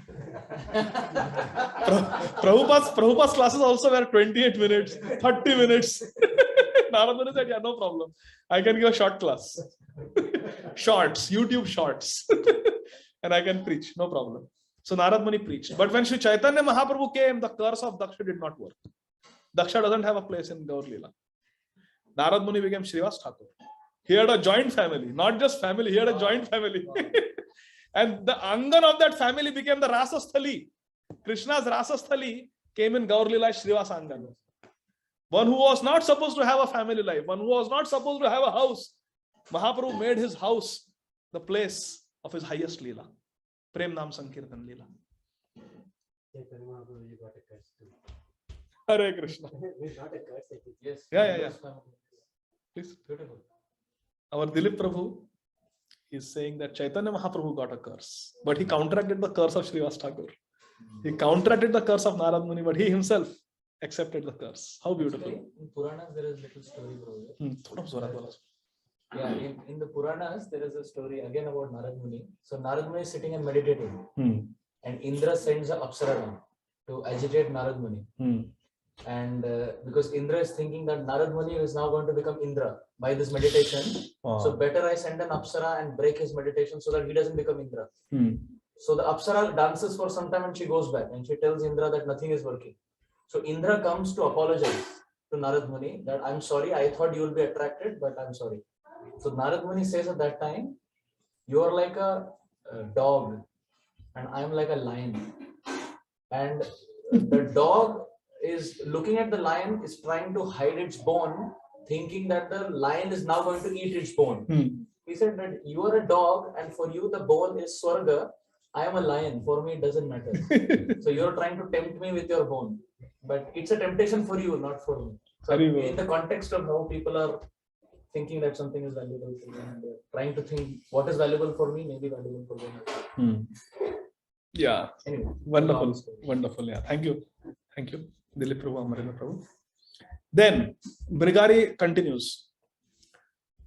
Prabhupada's classes also were 28 minutes, 30 minutes. Narad Muni said, yeah, no problem. I can give a short class. Shorts, YouTube shorts. And I can preach, no problem. So Narad Muni preached. But when Sri Chaitanya Mahaprabhu came, the curse of Daksha did not work. Daksha doesn't have a place in Gaur Leela. Narad Muni became Srivas Thakur. He had a joint family, not just family, he had a joint family. And the Angan of that family became the Rasasthali. Krishna's Rasasthali came in Gaur Leela Srivas Angan. One who was not supposed to have a family life, one who was not supposed to have a house, Mahaprabhu made his house the place of his highest Leela. Prem Nam Sankirtan Leela. Hare Krishna. Yes. Yeah. Please. Beautiful. Our Dilip Prabhu is saying that Chaitanya Mahaprabhu got a curse, but he counteracted the curse of Srivas Thakur. He counteracted the curse of Narad Muni, but he himself accepted the curse. How beautiful. Actually, in Puranas, there is a little story, brother. थोड़ा जोरात बोला. Yeah, in the Puranas, there is a story again about Narad Muni. So Narad Muni is sitting and meditating, and Indra sends a Apsara down to agitate Narad Muni. And because Indra is thinking that Narad Muni is now going to become Indra by this meditation, so better I send an Apsara and break his meditation so that he doesn't become Indra. So the Apsara dances for some time and she goes back and she tells Indra that nothing is working. So Indra comes to apologize to Narad Muni that I'm sorry, I thought you will be attracted, but I'm sorry. So Narad Muni says at that time, you are like a dog and I am like a lion. And the dog is looking at the lion, is trying to hide its bone, thinking that the lion is now going to eat its bone. He said that you are a dog and for you the bone is Swarga. I am a lion, for me it doesn't matter. So you're trying to tempt me with your bone. But it's a temptation for you, not for me. So in the context of how people are thinking that something is valuable for them, and trying to think what is valuable for me may be valuable for them. Yeah. Anyway, Wonderful. Wonderful. Yeah. Thank you. Thank you. Dilip Prabhu, Amarendra Prabhu. Then Mṛgāri continues.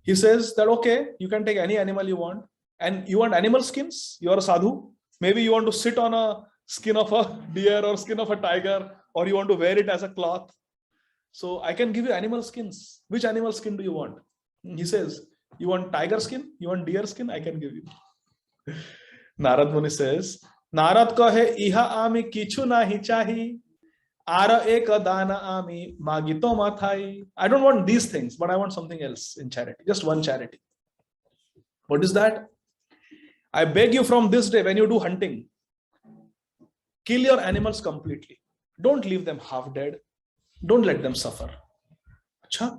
He says that, okay, you can take any animal you want, and you want animal skins. You are a sadhu. Maybe you want to sit on a skin of a deer or skin of a tiger, or you want to wear it as a cloth. So I can give you animal skins. Which animal skin do you want? He says, you want tiger skin? You want deer skin? I can give you. Narad Muni says, Narad kahe iha ami kichu nahi chahi. Ara ek dana ami magito mathai. I don't want these things, but I want something else in charity. Just one charity. What is that? I beg you from this day, when you do hunting, kill your animals completely. Don't leave them half dead. Don't let them suffer. Achha?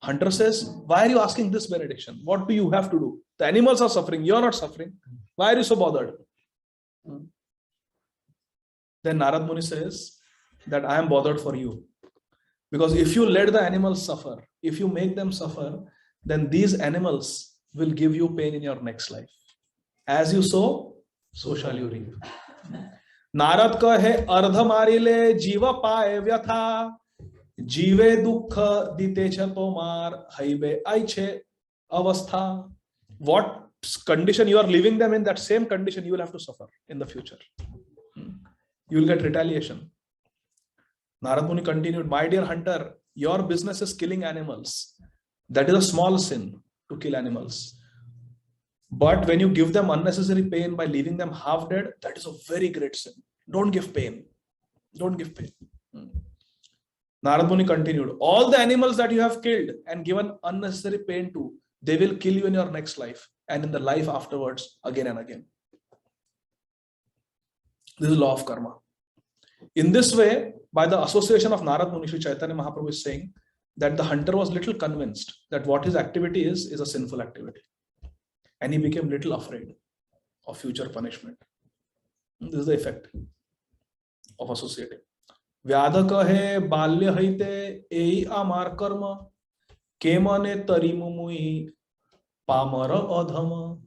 Hunter says, why are you asking this benediction? What do you have to do? The animals are suffering. You are not suffering. Why are you so bothered? Then Narad Muni says that I am bothered for you. Because if you let the animals suffer, if you make them suffer, then these animals will give you pain in your next life. As you sow, so shall you reap. Narad kahe ardha marile jiva pae vyatha. Jive dukha ditecha tomar haibe aiche avastha. What condition you are leaving them in, that same condition you will have to suffer in the future. You will get retaliation. Narad Muni continued, my dear hunter, your business is killing animals. That is a small sin, to kill animals. But when you give them unnecessary pain by leaving them half dead, that is a very great sin. Don't give pain. Don't give pain. Narad Muni continued, all the animals that you have killed and given unnecessary pain to, they will kill you in your next life and in the life afterwards again and again. This is law of karma. In this way, by the association of Narad Muni, Sri Chaitanya Mahaprabhu is saying that the hunter was little convinced that what his activity is a sinful activity. And he became little afraid of future punishment. This is the effect of associating. Vyadha kahe balya haite ei amar karma kemane tarimumui pamara adhama.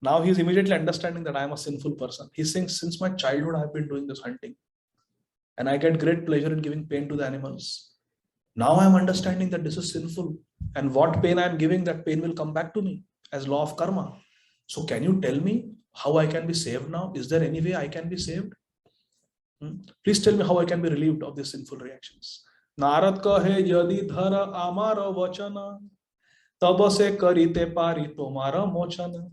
Now he is immediately understanding that I am a sinful person. He's saying, since my childhood I have been doing this hunting and I get great pleasure in giving pain to the animals. Now I am understanding that this is sinful, and what pain I am giving, that pain will come back to me as law of karma. So can you tell me how I can be saved now? Is there any way I can be saved? Please tell me how I can be relieved of these sinful reactions. Narad kahe yadi dhara amara vachana taba se karite pari tomara mochana.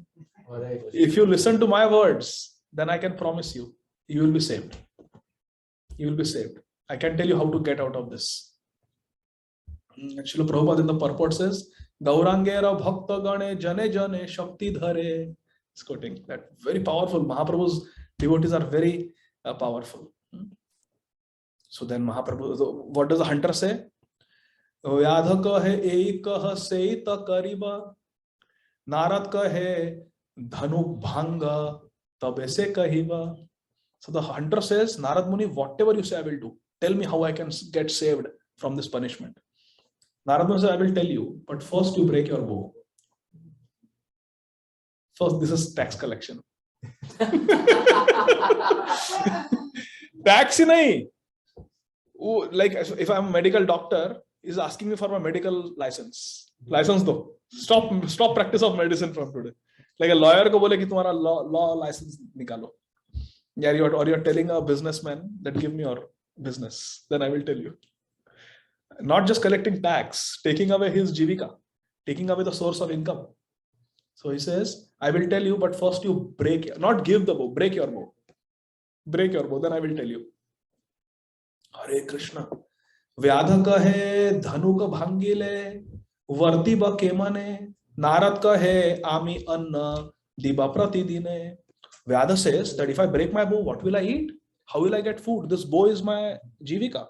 If you listen to my words, then I can promise you, you will be saved. You will be saved. I can tell you how to get out of this. Srila Prabhupada in the purport says, Gaurangera bhakta gane jane jane shakti dhare. He's quoting that. Very powerful. Mahaprabhu's devotees are very powerful. So then Mahaprabhu, what does the hunter say? Vyadha kahe ei kah seita kariba. Narad kahe dhanuk bhanga tabe se kahiba. So the hunter says, Narad Muni, whatever you say I will do. Tell me how I can get saved from this punishment. Narad Muni says, I will tell you, but first you break your bow. First, this is tax collection. Tax ही नहीं. like if I'm a medical doctor, is asking me for my medical license. License though. Stop practice of medicine from today. Like a lawyer ko bole ki tumhara law license nikalo. Yeah, you're telling a businessman that give me your business, then I will tell you. Not just collecting tax, taking away his jivika, taking away the source of income. So he says, I will tell you, but first you not give the bow, break your bow. Break your bow, then I will tell you. Hare Krishna. व्याध कहे धनुक भांगिले वर्ती ब केमने नारद कहे आमी अन्न दिबा प्रतिदिने. Vyada says that if I break my bow, what will I eat? How will I get food? This bow is my jivika.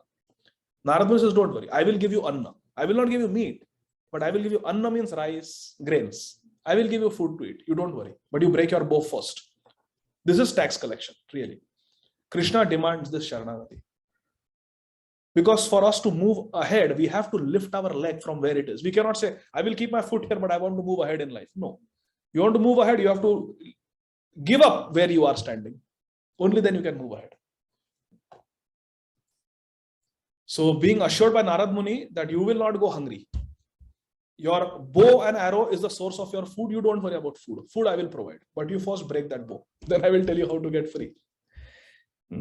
Narad says, don't worry, I will give you anna. I will not give you meat, but I will give you anna means rice, grains. I will give you food to eat. You don't worry, but you break your bow first. This is tax collection, really. Krishna demands this Sharanagati. Because for us to move ahead, we have to lift our leg from where it is. We cannot say, I will keep my foot here, but I want to move ahead in life. No. You want to move ahead, you have to give up where you are standing. Only then you can move ahead. So being assured by Narad Muni that you will not go hungry. Your bow and arrow is the source of your food. You don't worry about food. Food I will provide. But you first break that bow. Then I will tell you how to get free.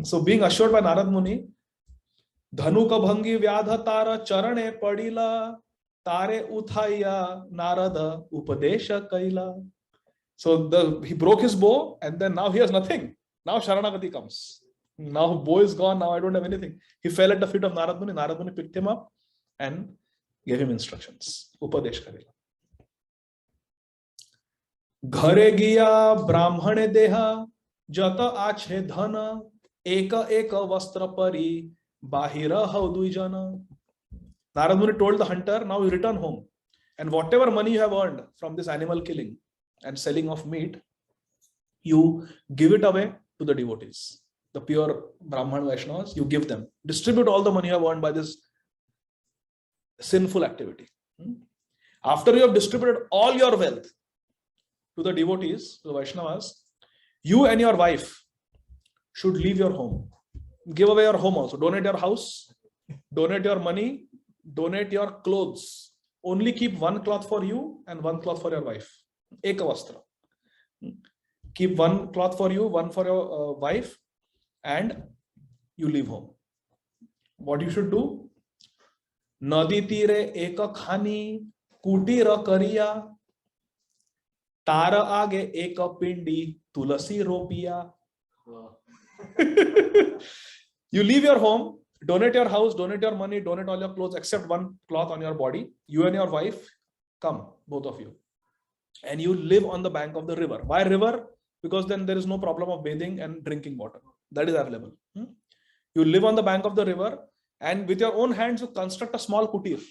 So being assured by Narad Muni, Dhanu ka bhangi vyadha tara charane padila tare uthaya narada upadesha kaila. So he broke his bow and then now he has nothing. Now Sharanagati comes. Now bow is gone. Now I don't have anything. He fell at the feet of Narad Muni. Narad Muni picked him up and gave him instructions. Upadesh karela. Ghare giya brahmane deha jata ache dhana eka vastra pari bahira haudui jana. Narad Muni told the hunter, now you return home. And whatever money you have earned from this animal killing and selling of meat, you give it away to the devotees. The pure Brahman Vaishnavas, you give them. Distribute all the money you have earned by this sinful activity. After you have distributed all your wealth to the devotees, to the Vaishnavas, you and your wife should leave your home. Give away your home also. Donate your house, donate your money, donate your clothes. Only keep one cloth for you and one cloth for your wife. Eka vastra. Keep one cloth for you, one for your wife, and you leave home. What you should do? Nadi tire eka khani kutira kariya tara age eka pindi tulasi ropiya. You leave your home, donate your house, donate your money, donate all your clothes except one cloth on your body. You and your wife come, both of you, and you live on the bank of the river. Why river? Because then there is no problem of bathing and drinking water. That is available. You live on the bank of the river, and with your own hands you construct a small kutir,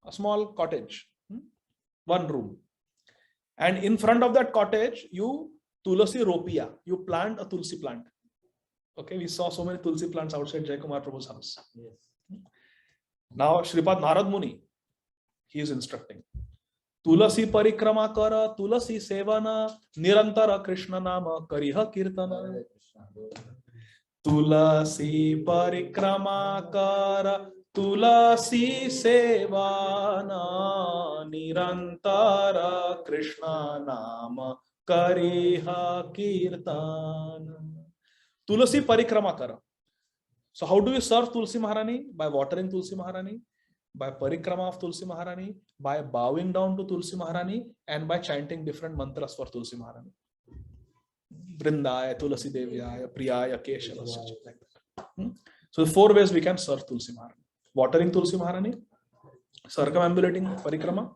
a small cottage, one room. And in front of that cottage, you tulasi ropiya, you plant a tulsi plant. Okay, we saw so many tulsi plants outside Jai Kumar Prabhu's house. Yes. Now Shripad Narad Muni, he is instructing. Tulasi parikrama kara, tulasi sevana, nirantara Krishna nama, kariha kirtana. Tulasi parikrama kara, tulasi sevana, nirantara Krishna nama, kariha kirtana. Tulasi parikrama kara. So how do you serve Tulsi Maharani? By watering Tulsi Maharani, by parikrama of Tulsi Maharani, by bowing down to Tulsi Maharani, and by chanting different mantras for Tulsi Maharani. Vrindaya, Tulasi Devyaya, Priyaya, Keshava, such like that. So the 4 ways we can serve Tulsi Maharani. Watering Tulsi Maharani, circumambulating parikrama,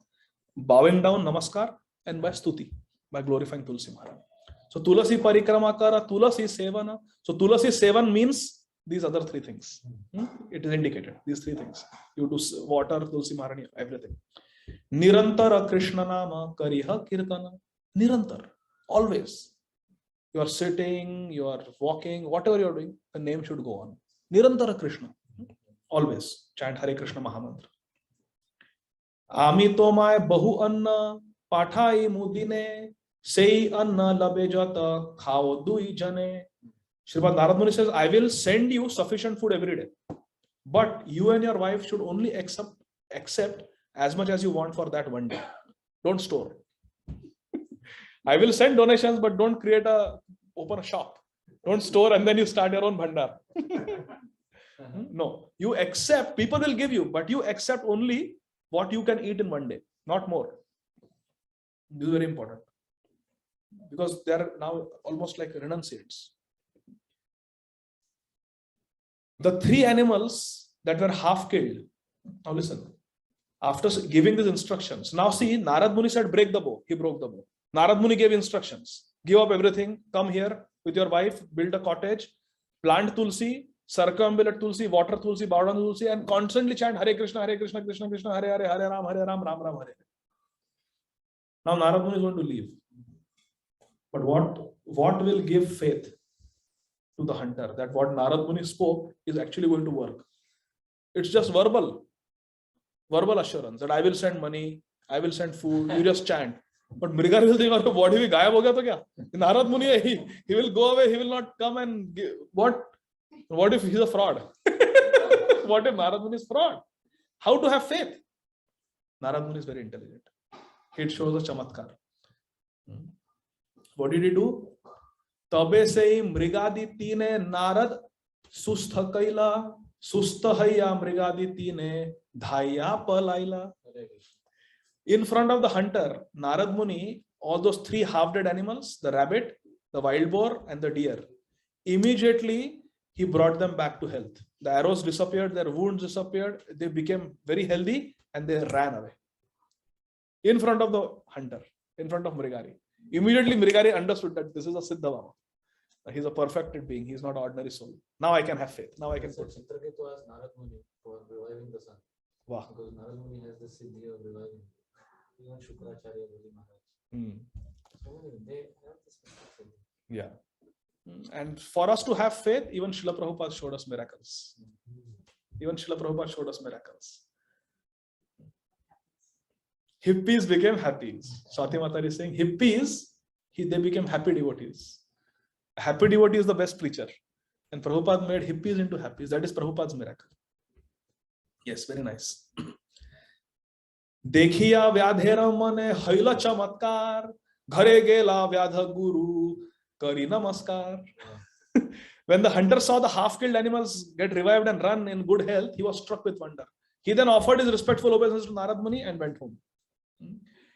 bowing down, namaskar, and by stuti, by glorifying Tulsi Maharani. So Tulasi parikrama kara, Tulasi sevana. So Tulasi sevan means these other 3 things. It is indicated, these 3 things. You do water, Tulsi Maharani, everything. Nirantara Krishna nama kariha kirtana. Nirantar, always. You are sitting, you are walking, whatever you are doing, the name should go on. Nirantara Krishna, always. Chant Hare Krishna Mahamantra. Ami tomai bahu anna pathai mudine sei anna labe jata khao dui jane. Srimad Narad Muni says, I will send you sufficient food every day. But you and your wife should only accept as much as you want for that one day. Don't store. I will send donations, but don't open a shop. Don't store and then you start your own bhandar. No, you accept, people will give you, but you accept only what you can eat in one day, not more. This is very important. Because they are now almost like renunciates. The 3 animals that were half killed. Now listen, after giving these instructions, now see, Narad Muni said, break the bow. He broke the bow. Narad Muni gave instructions. Give up everything. Come here with your wife, build a cottage, plant tulsi, circumambulate tulsi, water tulsi, bow down tulsi, and constantly chant Hare Krishna, Krishna Krishna, Hare Hare, Hare Ram, Ram Ram, Hare. Now Narad Muni is going to leave. But what will give faith to the hunter that what Narad Muni spoke is actually going to work? It's just verbal assurance that I will send money, I will send food, you just chant. But Mṛgāri will think, "Your body will gayab ho gaya to kya?" Narad Muni, he will go away, he will not come and give. What if he's a fraud? What if Narad Muni is fraud? How to have faith? Narad Muni is very intelligent. It shows a chamatkar. What did he do? Tabe se Mṛgādi ne Narad sustha kaila, sustha haya Mṛgādi ne dhaya palaila. In front of the hunter, Narad Muni, all those 3 half-dead animals, the rabbit, the wild boar, and the deer, immediately he brought them back to health. The arrows disappeared, their wounds disappeared, they became very healthy, and they ran away. In front of the hunter, in front of Mṛgāri. Immediately Mṛgāri understood that this is a Siddha Baba. He's a perfected being, he's not an ordinary soul. Now I can have faith. Now I can put faith. Chitraketu asked Narad Muni for reviving the sun. Wow. Because Narad Muni has the siddhi of reviving. Even Shukracharya, Bali Maharaj. So they have this siddhi. Yeah. And for us to have faith, even Srila Prabhupada showed us miracles. Even Srila Prabhupada showed us miracles. Hippies became happy. Swati Mata is saying, hippies, they became happy devotees. A happy devotee is the best preacher. And Prabhupada made hippies into happies. That is Prabhupada's miracle. Yes, very nice. Dekhiya vyadhera mane haila chamatkar, ghare gela vyadha guru, kari namaskar. When the hunter saw the half-killed animals get revived and run in good health, he was struck with wonder. He then offered his respectful obeisance to Narad Muni and went home.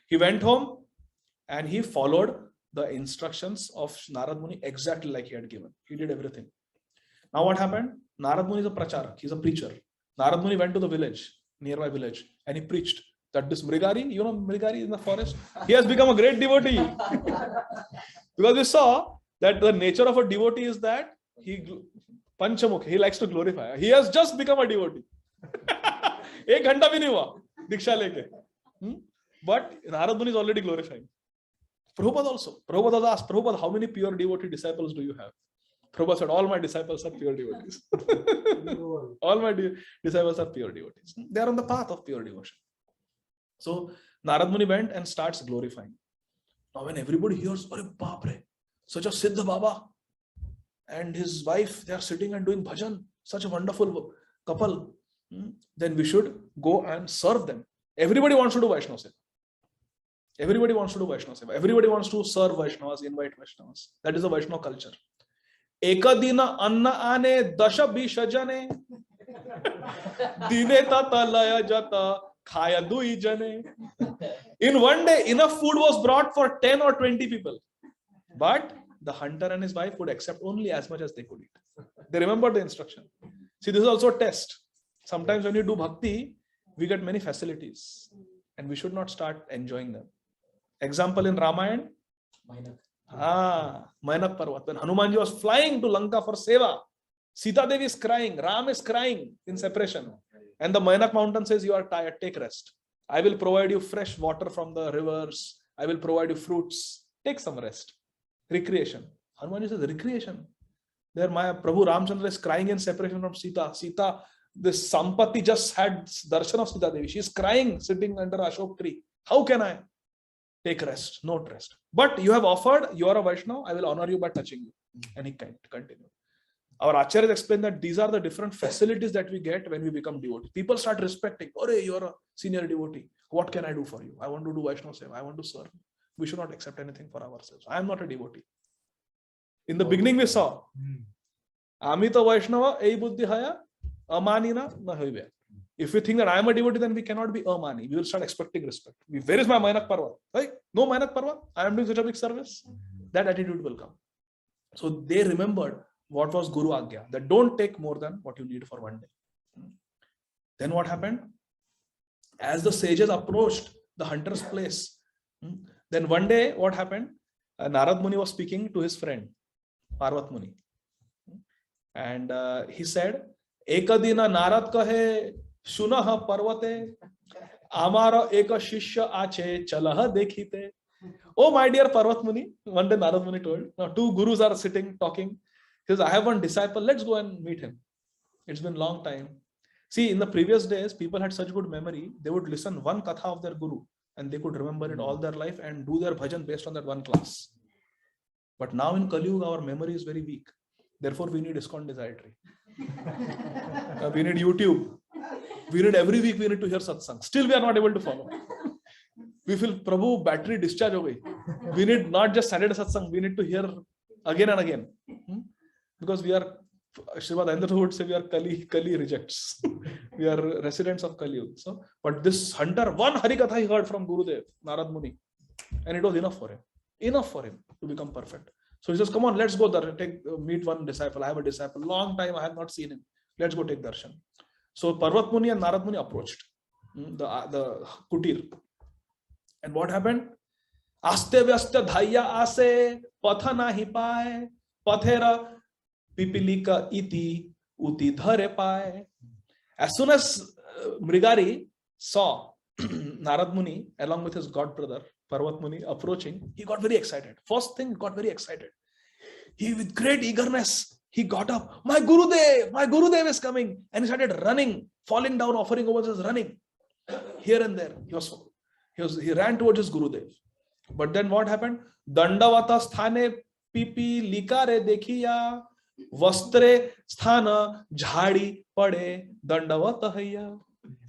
He went home and he followed the instructions of Narad Muni exactly like he had given. He did everything. Now what happened? Narad Muni is a pracharak. He's a preacher. Narad Muni went to the village, nearby village, and he preached that this Mṛgāri, you know Mṛgāri in the forest, he has become a great devotee. Because we saw that the nature of a devotee is that he likes to glorify. He has just become a devotee. Ek ghanta bhi nahi hua, diksha leke. But Narad Muni is already glorifying. Prabhupada also. Prabhupada asked, Prabhupada, how many pure devotee disciples do you have? Prabhupada said, all my disciples are pure devotees. All my disciples are pure devotees. They are on the path of pure devotion. So Narad Muni went and starts glorifying. Now when everybody hears, Arey baap re, such a Siddha Baba and his wife, they are sitting and doing bhajan, such a wonderful couple, then we should go and serve them. Everybody wants to do Vaishnava Seva. Everybody wants to do Vaishnava Seva. Everybody wants to serve Vaishnavas, invite Vaishnavas. That is the Vaishnava culture. Ekadina anna ane dasha bisha jane dine tata laya jata khaya dui jane. In one day, enough food was brought for 10 or 20 people. But the hunter and his wife would accept only as much as they could eat. They remembered the instruction. See, this is also a test. Sometimes when you do bhakti, we get many facilities and we should not start enjoying them. Example in Ramayana, Mainak Parvat. When Hanumanji was flying to Lanka for seva, Sita Devi is crying, Ram is crying in separation. And the Mainak mountain says, you are tired, take rest. I will provide you fresh water from the rivers. I will provide you fruits. Take some rest. Recreation. Hanumanji says, recreation. There my Prabhu Ramchandra is crying in separation from Sita. Sita, this Sampati just had darshan of Sita Devi. She is crying, sitting under Ashok tree. How can I? Take rest, not rest. But you have offered, you are a Vaishnava, I will honor you by touching you. And he continued. Our acharyas explain that these are the different facilities that we get when we become devotee. People start respecting, oh, you're a senior devotee. What can I do for you? I want to do Vaishnava Seva. I want to serve. We should not accept anything for ourselves. I am not a devotee. In the beginning we saw, Amita Vaishnava, ei buddhi haya, amanina na hoibe. If we think that I am a devotee, then we cannot be amani. We will start expecting respect. Where is my Mainak Parva? Right? No Mainak Parva. I am doing such a big service. That attitude will come. So they remembered what was Guru Agya, that don't take more than what you need for one day. Then what happened? As the sages approached the hunter's place, then one day what happened? Narad Muni was speaking to his friend, Parvat Muni. And he said, Ekadina Narad kahe Shunaha Parvate Amara Eka Shishya Ache Chalaha Dekhite. Oh, my dear Parvat Muni, one day Narad Muni told, now two gurus are sitting talking. He says, I have one disciple, let's go and meet him. It's been a long time. See, in the previous days, people had such good memory, they would listen one katha of their guru and they could remember it all their life and do their bhajan based on that one class. But now in Kali Yuga, our memory is very weak. Therefore, we need ISKCON Dietary. We need YouTube. We need every week, we need to hear satsang. Still, we are not able to follow. We feel, Prabhu, battery discharge ho gayi. We need not just Saturday satsang, we need to hear again and again. Because we are, Srimad Ayendra would say, we are Kali rejects. We are residents of Kali Yuga. So, but this hunter, one Harikatha he heard from Gurudev, Narad Muni, and it was enough for him. Enough for him to become perfect. So he says, come on, let's go there, meet one disciple. I have a disciple. Long time I have not seen him. Let's go take darshan. So Parvat Muni and Narad Muni approached the kutir. And what happened? Aste vyasta dhaya ase patha nahi pae pathera pipilika iti uti dhare pae. As soon as Mṛgāri saw Narad Muni along with his god brother Parvat Muni approaching, he got very excited. First thing, got very excited. He, with great eagerness, he got up. My Gurudev is coming. And he started running, falling down, offering obeisance, running here and there. He ran towards his Gurudev. But then what happened? Dandavata sthane pipi likare dekhiya vastre sthana jhadi pade dandavata hayya.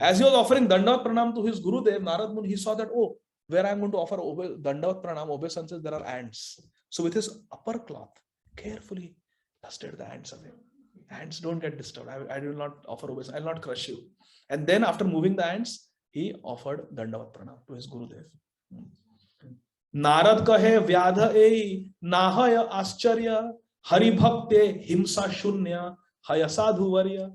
As he was offering Dandavat Pranam to his Gurudev, Narad Muni, he saw that, oh, where I am going to offer Dandavat Pranam, obeisances, there are ants. So with his upper cloth, carefully dusted the ants away. Ants don't get disturbed. I will not offer obeisance. I will not crush you. And then after moving the ants, he offered Dandavat Pranam to his Gurudev. Narad kahe vyadha ei nahaya ascharya hari bhakte himsa shunya haya sadhu varya.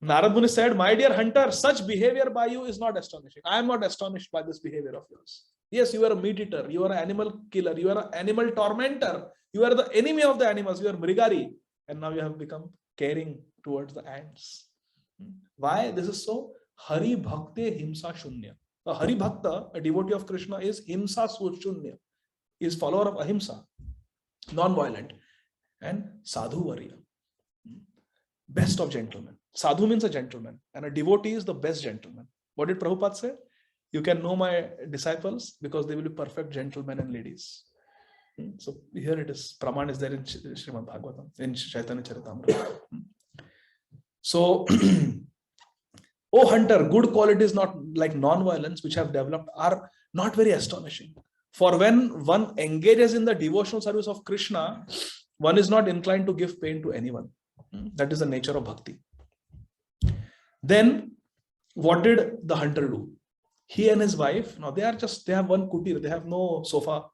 Narad Muni said, my dear hunter, such behavior by you is not astonishing. I am not astonished by this behavior of yours. Yes, you are a meat eater, you are an animal killer, you are an animal tormentor, you are the enemy of the animals, you are Mṛgāri, and now you have become caring towards the ants. Why this is so? Hari Bhakte Himsa Shunya. A Hari Bhakta, a devotee of Krishna, is Himsa Shunya, is follower of Ahimsa, non-violent, and Sadhu Varya, best of gentlemen. Sadhu means a gentleman, and a devotee is the best gentleman. What did Prabhupada say? You can know my disciples because they will be perfect gentlemen and ladies. So here it is. Praman is there in Srimad Bhagavatam, in Chaitanya Charitamrita. So, oh hunter, good qualities not like non-violence which have developed are not very astonishing. For when one engages in the devotional service of Krishna, one is not inclined to give pain to anyone. That is the nature of bhakti. Then what did the hunter do? He and his wife, now they have one kutir, they have no sofa,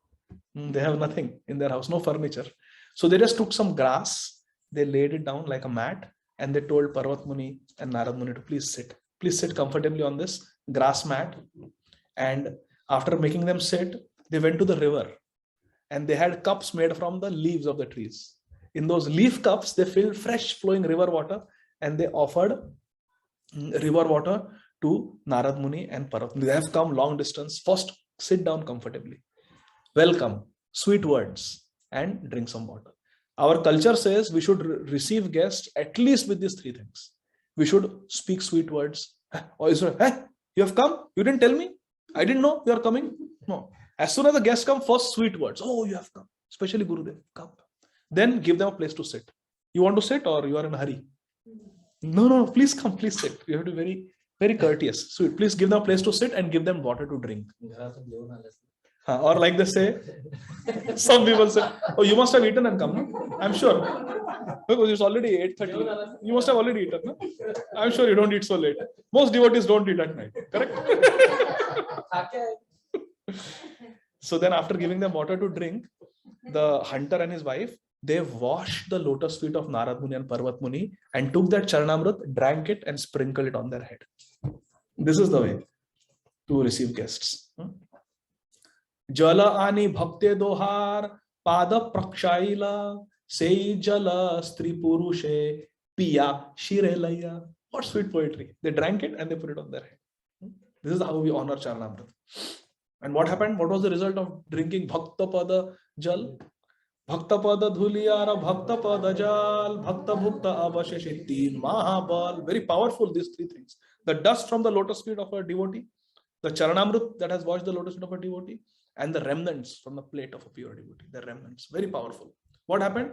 they have nothing in their house, no furniture. So they just took some grass, they laid it down like a mat, and they told Parvat Muni and Narad Muni to please sit comfortably on this grass mat. And after making them sit, they went to the river and they had cups made from the leaves of the trees. In those leaf cups, they filled fresh flowing river water and they offered river water to Narad Muni and Parvat Muni. They have come long distance. First, sit down comfortably. Welcome, sweet words, and drink some water. Our culture says we should receive guests at least with these three things. We should speak sweet words. Or is it, hey, you have come? You didn't tell me? I didn't know you are coming. No. As soon as the guests come, first sweet words. Oh, you have come. Especially Gurudev, come. Then give them a place to sit. You want to sit or you are in a hurry? No, please come, please sit. You have to be very, very courteous. Sweet. Please give them a place to sit and give them water to drink. Or like they say, some people say, oh, you must have eaten and come, no? I'm sure. Because it's already 8:30. You must have already eaten, no? I'm sure you don't eat so late. Most devotees don't eat at night, correct? So then after giving them water to drink, the hunter and his wife, they washed the lotus feet of Narad Muni and Parvat Muni and took that Charanamrit, drank it and sprinkled it on their head. This is the way to receive guests. Jala ani bhakte dohar pada prakshaila sei jala stri purushe piya shirelaya. What sweet poetry. They drank it and they put it on their head. This is how we honor Charanamrit. And what happened? What was the result of drinking Bhakta Pada Jal? Bhakta Pada Dhuliyara, Bhakta Pada Jal, Bhakta Bhukta Avasheshi, Teen Mahabal. Very powerful, these three things. The dust from the lotus feet of a devotee, the Charanamrit that has washed the lotus feet of a devotee, and the remnants from the plate of a pure devotee. The remnants. Very powerful. What happened?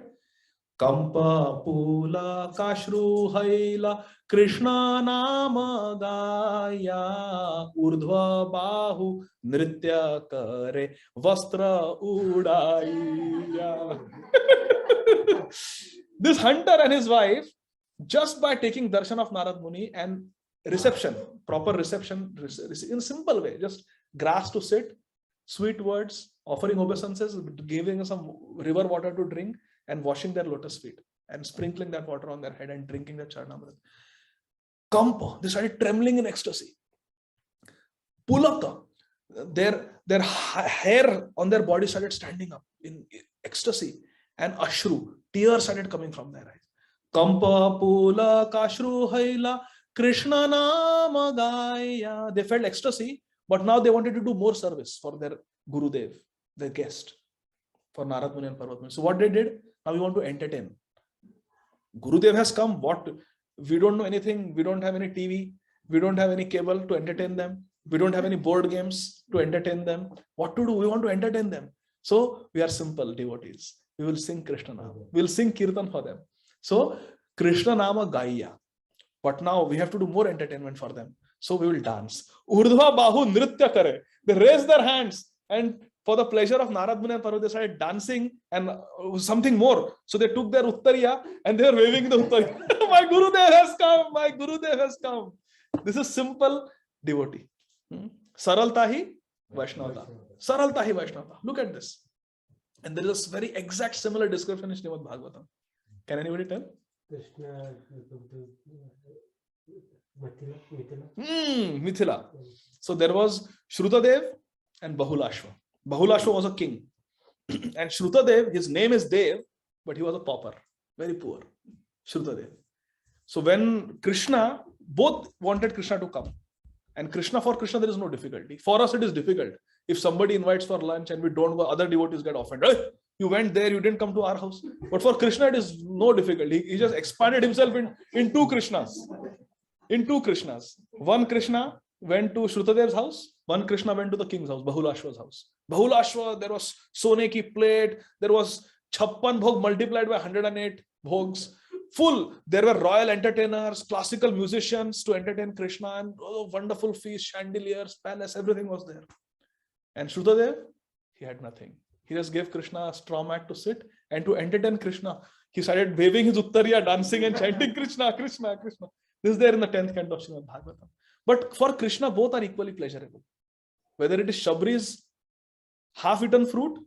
Kampa Pula Kashru Haila Krishna Nama Gaya Urdhva Bahu Nritya Kare Vastra Udaya. This hunter and his wife, just by taking darshan of Narad Muni and reception, proper reception in a simple way, just grass to sit, sweet words, offering obeisances, giving some river water to drink, and washing their lotus feet and sprinkling that water on their head and drinking the Charanamrit. Kampa, they started trembling in ecstasy. Pulaka, their hair on their body started standing up in ecstasy. And Ashru, tears started coming from their eyes. Kampa Pulaka Ashru Haila Krishna Nama Gaya. They felt ecstasy, but now they wanted to do more service for their Gurudev, their guest, for Narad Muni and Parvat Muni. So what they did? Now we want to entertain. Gurudev has come. What? We don't know anything. We don't have any TV. We don't have any cable to entertain them. We don't have any board games to entertain them. What to do? We want to entertain them. So we are simple devotees. We will sing Krishna Nama. We will sing Kirtan for them. So Krishna Nama Gaya. But now we have to do more entertainment for them. So we will dance. Urdhva Bahu Nritya Kare. They raise their hands and for the pleasure of Narad Muni and Parvat, they started dancing and something more. So they took their Uttariya and they were waving the Uttariya. My Gurudev has come. My Gurudev has come. This is simple devotee. Saralta hi Vaishnavata. Saralta hi Vaishnavata. Look at this. And there is a very exact similar description in Srimad Bhagavatam. Can anybody tell? Krishna, Mithila. So there was Shrutadev and Bahulashva. Bahulashva was a king. And Shrutadev, his name is Dev, but he was a pauper, very poor. Shrutadev. So when Krishna, both wanted Krishna to come. And for Krishna, there is no difficulty. For us, it is difficult. If somebody invites for lunch and we don't go, other devotees get offended. Hey, you went there, you didn't come to our house. But for Krishna, it is no difficulty. He just expanded himself in two Krishnas. In two Krishnas. One Krishna went to Shrutadev's house. One Krishna went to the king's house, Bahulashwa's house. Bahulashwa, there was Sone ki plate. There was 56 bhog multiplied by 108 bhogs. Full. There were royal entertainers, classical musicians to entertain Krishna, and wonderful feast, chandeliers, palace, everything was there. And Shrutadev, he had nothing. He just gave Krishna a straw mat to sit, and to entertain Krishna, he started waving his Uttariya, dancing and chanting Krishna, Krishna, Krishna. This is there in the 10th canto of Srimad Bhagavatam. But for Krishna, both are equally pleasurable. Whether it is Shabri's half-eaten fruit,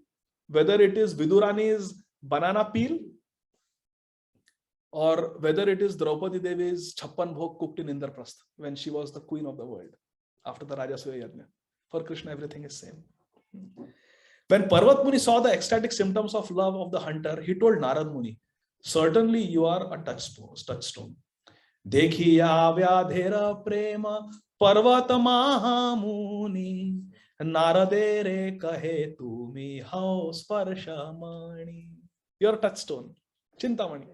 whether it is Vidurani's banana peel, or whether it is Draupadi Devi's Chappan Bhog cooked in Indraprastha when she was the queen of the world after the Rajasuya Yajna. For Krishna, everything is same. When Parvat Muni saw the ecstatic symptoms of love of the hunter, he told Narad Muni, certainly you are a touchstone. Dekhiya vyadhera prema Parvat Mahamuni Naradere kahe tumi hao sparshamani. You are a touchstone. Chintamani.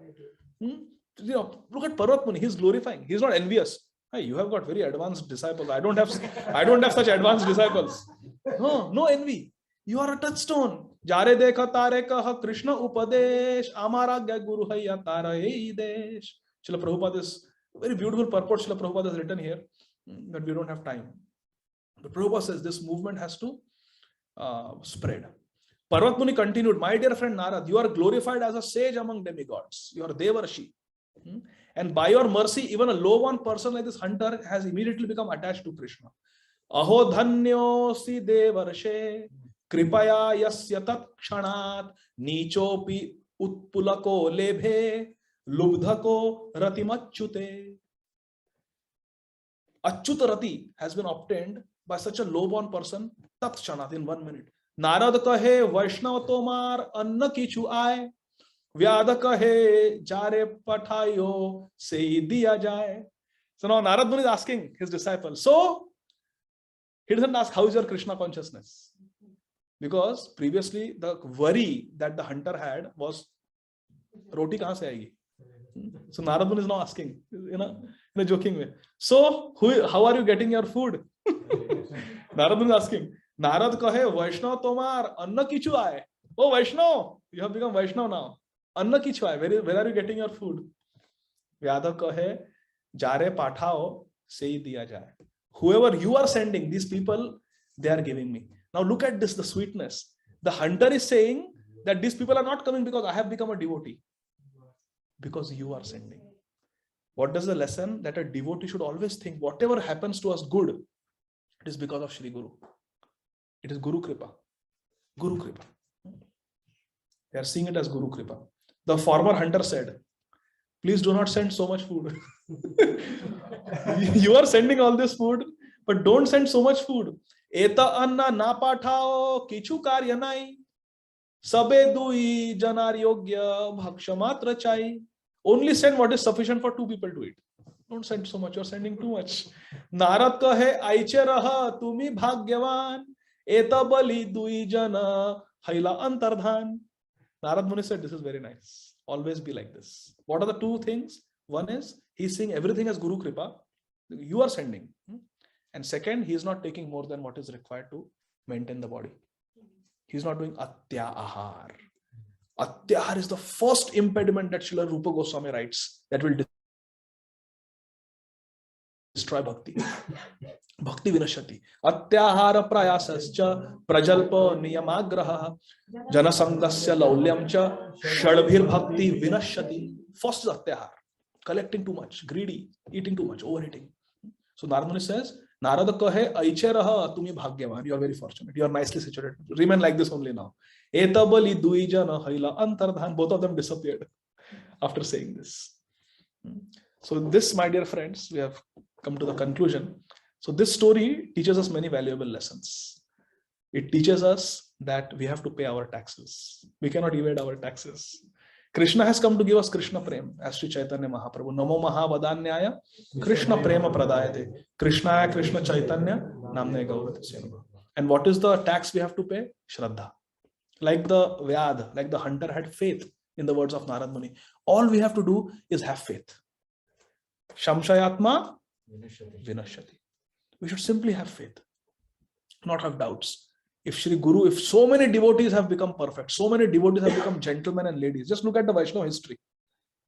Look at Parvat Muni. He's glorifying. He's not envious. Hey, you have got very advanced disciples. I don't have such advanced disciples. No envy. You are a touchstone. जारे देखा तारे कह कृष्ण उपदेश आमारा आज्ञा गुरु है या तारा ए देश. Srila Prabhupada is very beautiful purport. Srila Prabhupada has written here, but we don't have time. But Prabhupada says this movement has to spread. Parvat Muni continued, my dear friend Narad, you are glorified as a sage among demigods. You are Devarshi. And by your mercy, even a low-born person like this hunter has immediately become attached to Krishna. Aho dhanyossi devarshe kripaya yasya tat kshanat nichopi utpulako lebhe lubdhako ratimachyute. Achyuta rati has been obtained by such a low-born person, tat kshanat, in 1 minute. Narad kahe Vaishnav tomar anna kichu aaye, Vyad kahe jare pathayo se diya jaye. So now Narad Muni is asking his disciple. So he doesn't ask how is your Krishna consciousness, because previously the worry that the hunter had was roti kahan se aayegi. So Narad Muni is now asking, in a joking way. So how are you getting your food? Narad Muni is asking. Narad kahe Vaishnav tomar anna kichu aaye. Oh Vaishnav, you have become Vaishnav now. Anna kichu aaye. Where are you getting your food? Vyada kahe jare pathao se diya jaye. Whoever you are sending, these people, they are giving me. Now look at this, the sweetness. The hunter is saying that these people are not coming because I have become a devotee. Because you are sending. What does the lesson? That a devotee should always think, whatever happens to us good, it is because of Shri Guru. It is Guru Kripa. Guru Kripa. They are seeing it as Guru Kripa. The former hunter said, please do not send so much food. You are sending all this food, but don't send so much food. Eta anna na pathao kichu karya nai. Sabe dui janar yogya bhakshamatra chai. Only send what is sufficient for 2 people to eat. Don't send so much. You are sending too much. Narad kahe aiche raha tumi bhagyavan. Eta bali dui jana haila antardhan. Narad Muni said, this is very nice. Always be like this. What are the 2 things? One is, he is seeing everything as Guru Kripa. You are sending. And second, he is not taking more than what is required to maintain the body. He is not doing Atyahar. Atyahar is the first impediment that Srila Rupa Goswami writes that will destroy bhakti. Bhakti vinashati. Atyahara prayasascha prajalpa niyamagraha janasangasya laulyamcha shadbhir bhakti vinashati. First is Atyahar. Collecting too much, greedy, eating too much, overeating. So Narad Muni says, Narada kahe aiche raha tumi bhagyavan. You are very fortunate. You are nicely situated. Remain like this only now. Etabali duijana haila antardhan. Both of them disappeared after saying this. So this, my dear friends, we have come to the conclusion. So this story teaches us many valuable lessons. It teaches us that we have to pay our taxes. We cannot evade our taxes. Krishna has come to give us Krishna Prem, as Sri Chaitanya Mahaprabhu. Namo Mahavadanyaya Krishna Prema Pradayate. Krishnaya Krishna Chaitanya Namne Gaurati Senava. And what is the tax we have to pay? Shraddha. Like the Vyad, like the hunter had faith in the words of Narad Muni. All we have to do is have faith. Shamshayatma Vinashati. We should simply have faith, not have doubts. If Shri Guru, if so many devotees have become perfect, so many devotees have become gentlemen and ladies, just look at the Vaishnava history.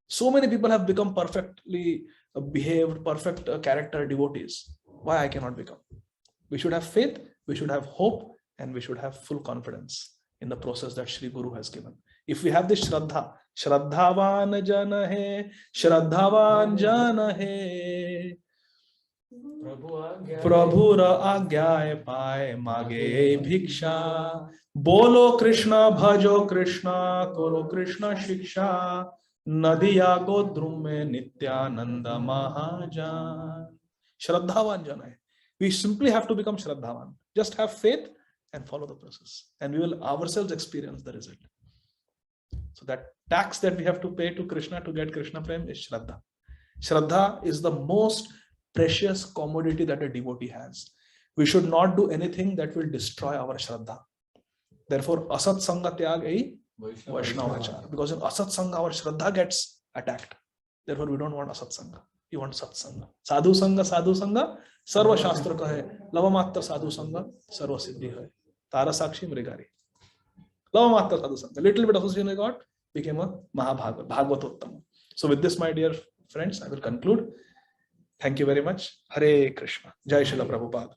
So many people have become perfectly behaved, perfect character devotees. Why I cannot become? We should have faith, we should have hope, and we should have full confidence in the process that Shri Guru has given. If we have this Shraddha, Shraddhavan jana hai, Shraddhavan jana hai. Prabhura आज्ञाए पाए मागे भिक्षा बोलो कृष्णा भजो कृष्णा करो कृष्णा शिक्षा नदिया गोद्रुम में Nityanand महाजान. Shraddhavan jana hai. We simply have to become Shraddhavan. Just have faith and follow the process, and we will ourselves experience the result. So that tax that we have to pay to Krishna to get Krishna Prem is Shraddha. Shraddha is the most precious commodity that a devotee has. We should not do anything that will destroy our Shraddha. Therefore, Asat Sangha Tyag ei Vaishnavachar. Because in Asat Sangha, our Shraddha gets attacked. Therefore, we don't want Asat Sangha. We want Sat Sangha. Sadhu Sangha, Sarva Shastra ka hai. Lavamatra Sadhu Sangha, Sarva Siddhi hai. Tara Sakshi Mṛgāri. Lavamatra sadhu sangha. Little bit association I got, became a Mahabhagavad, Bhagavatottama. So with this, my dear friends, I will conclude. Thank you very much. Hare Krishna. Jai Srila Prabhupada.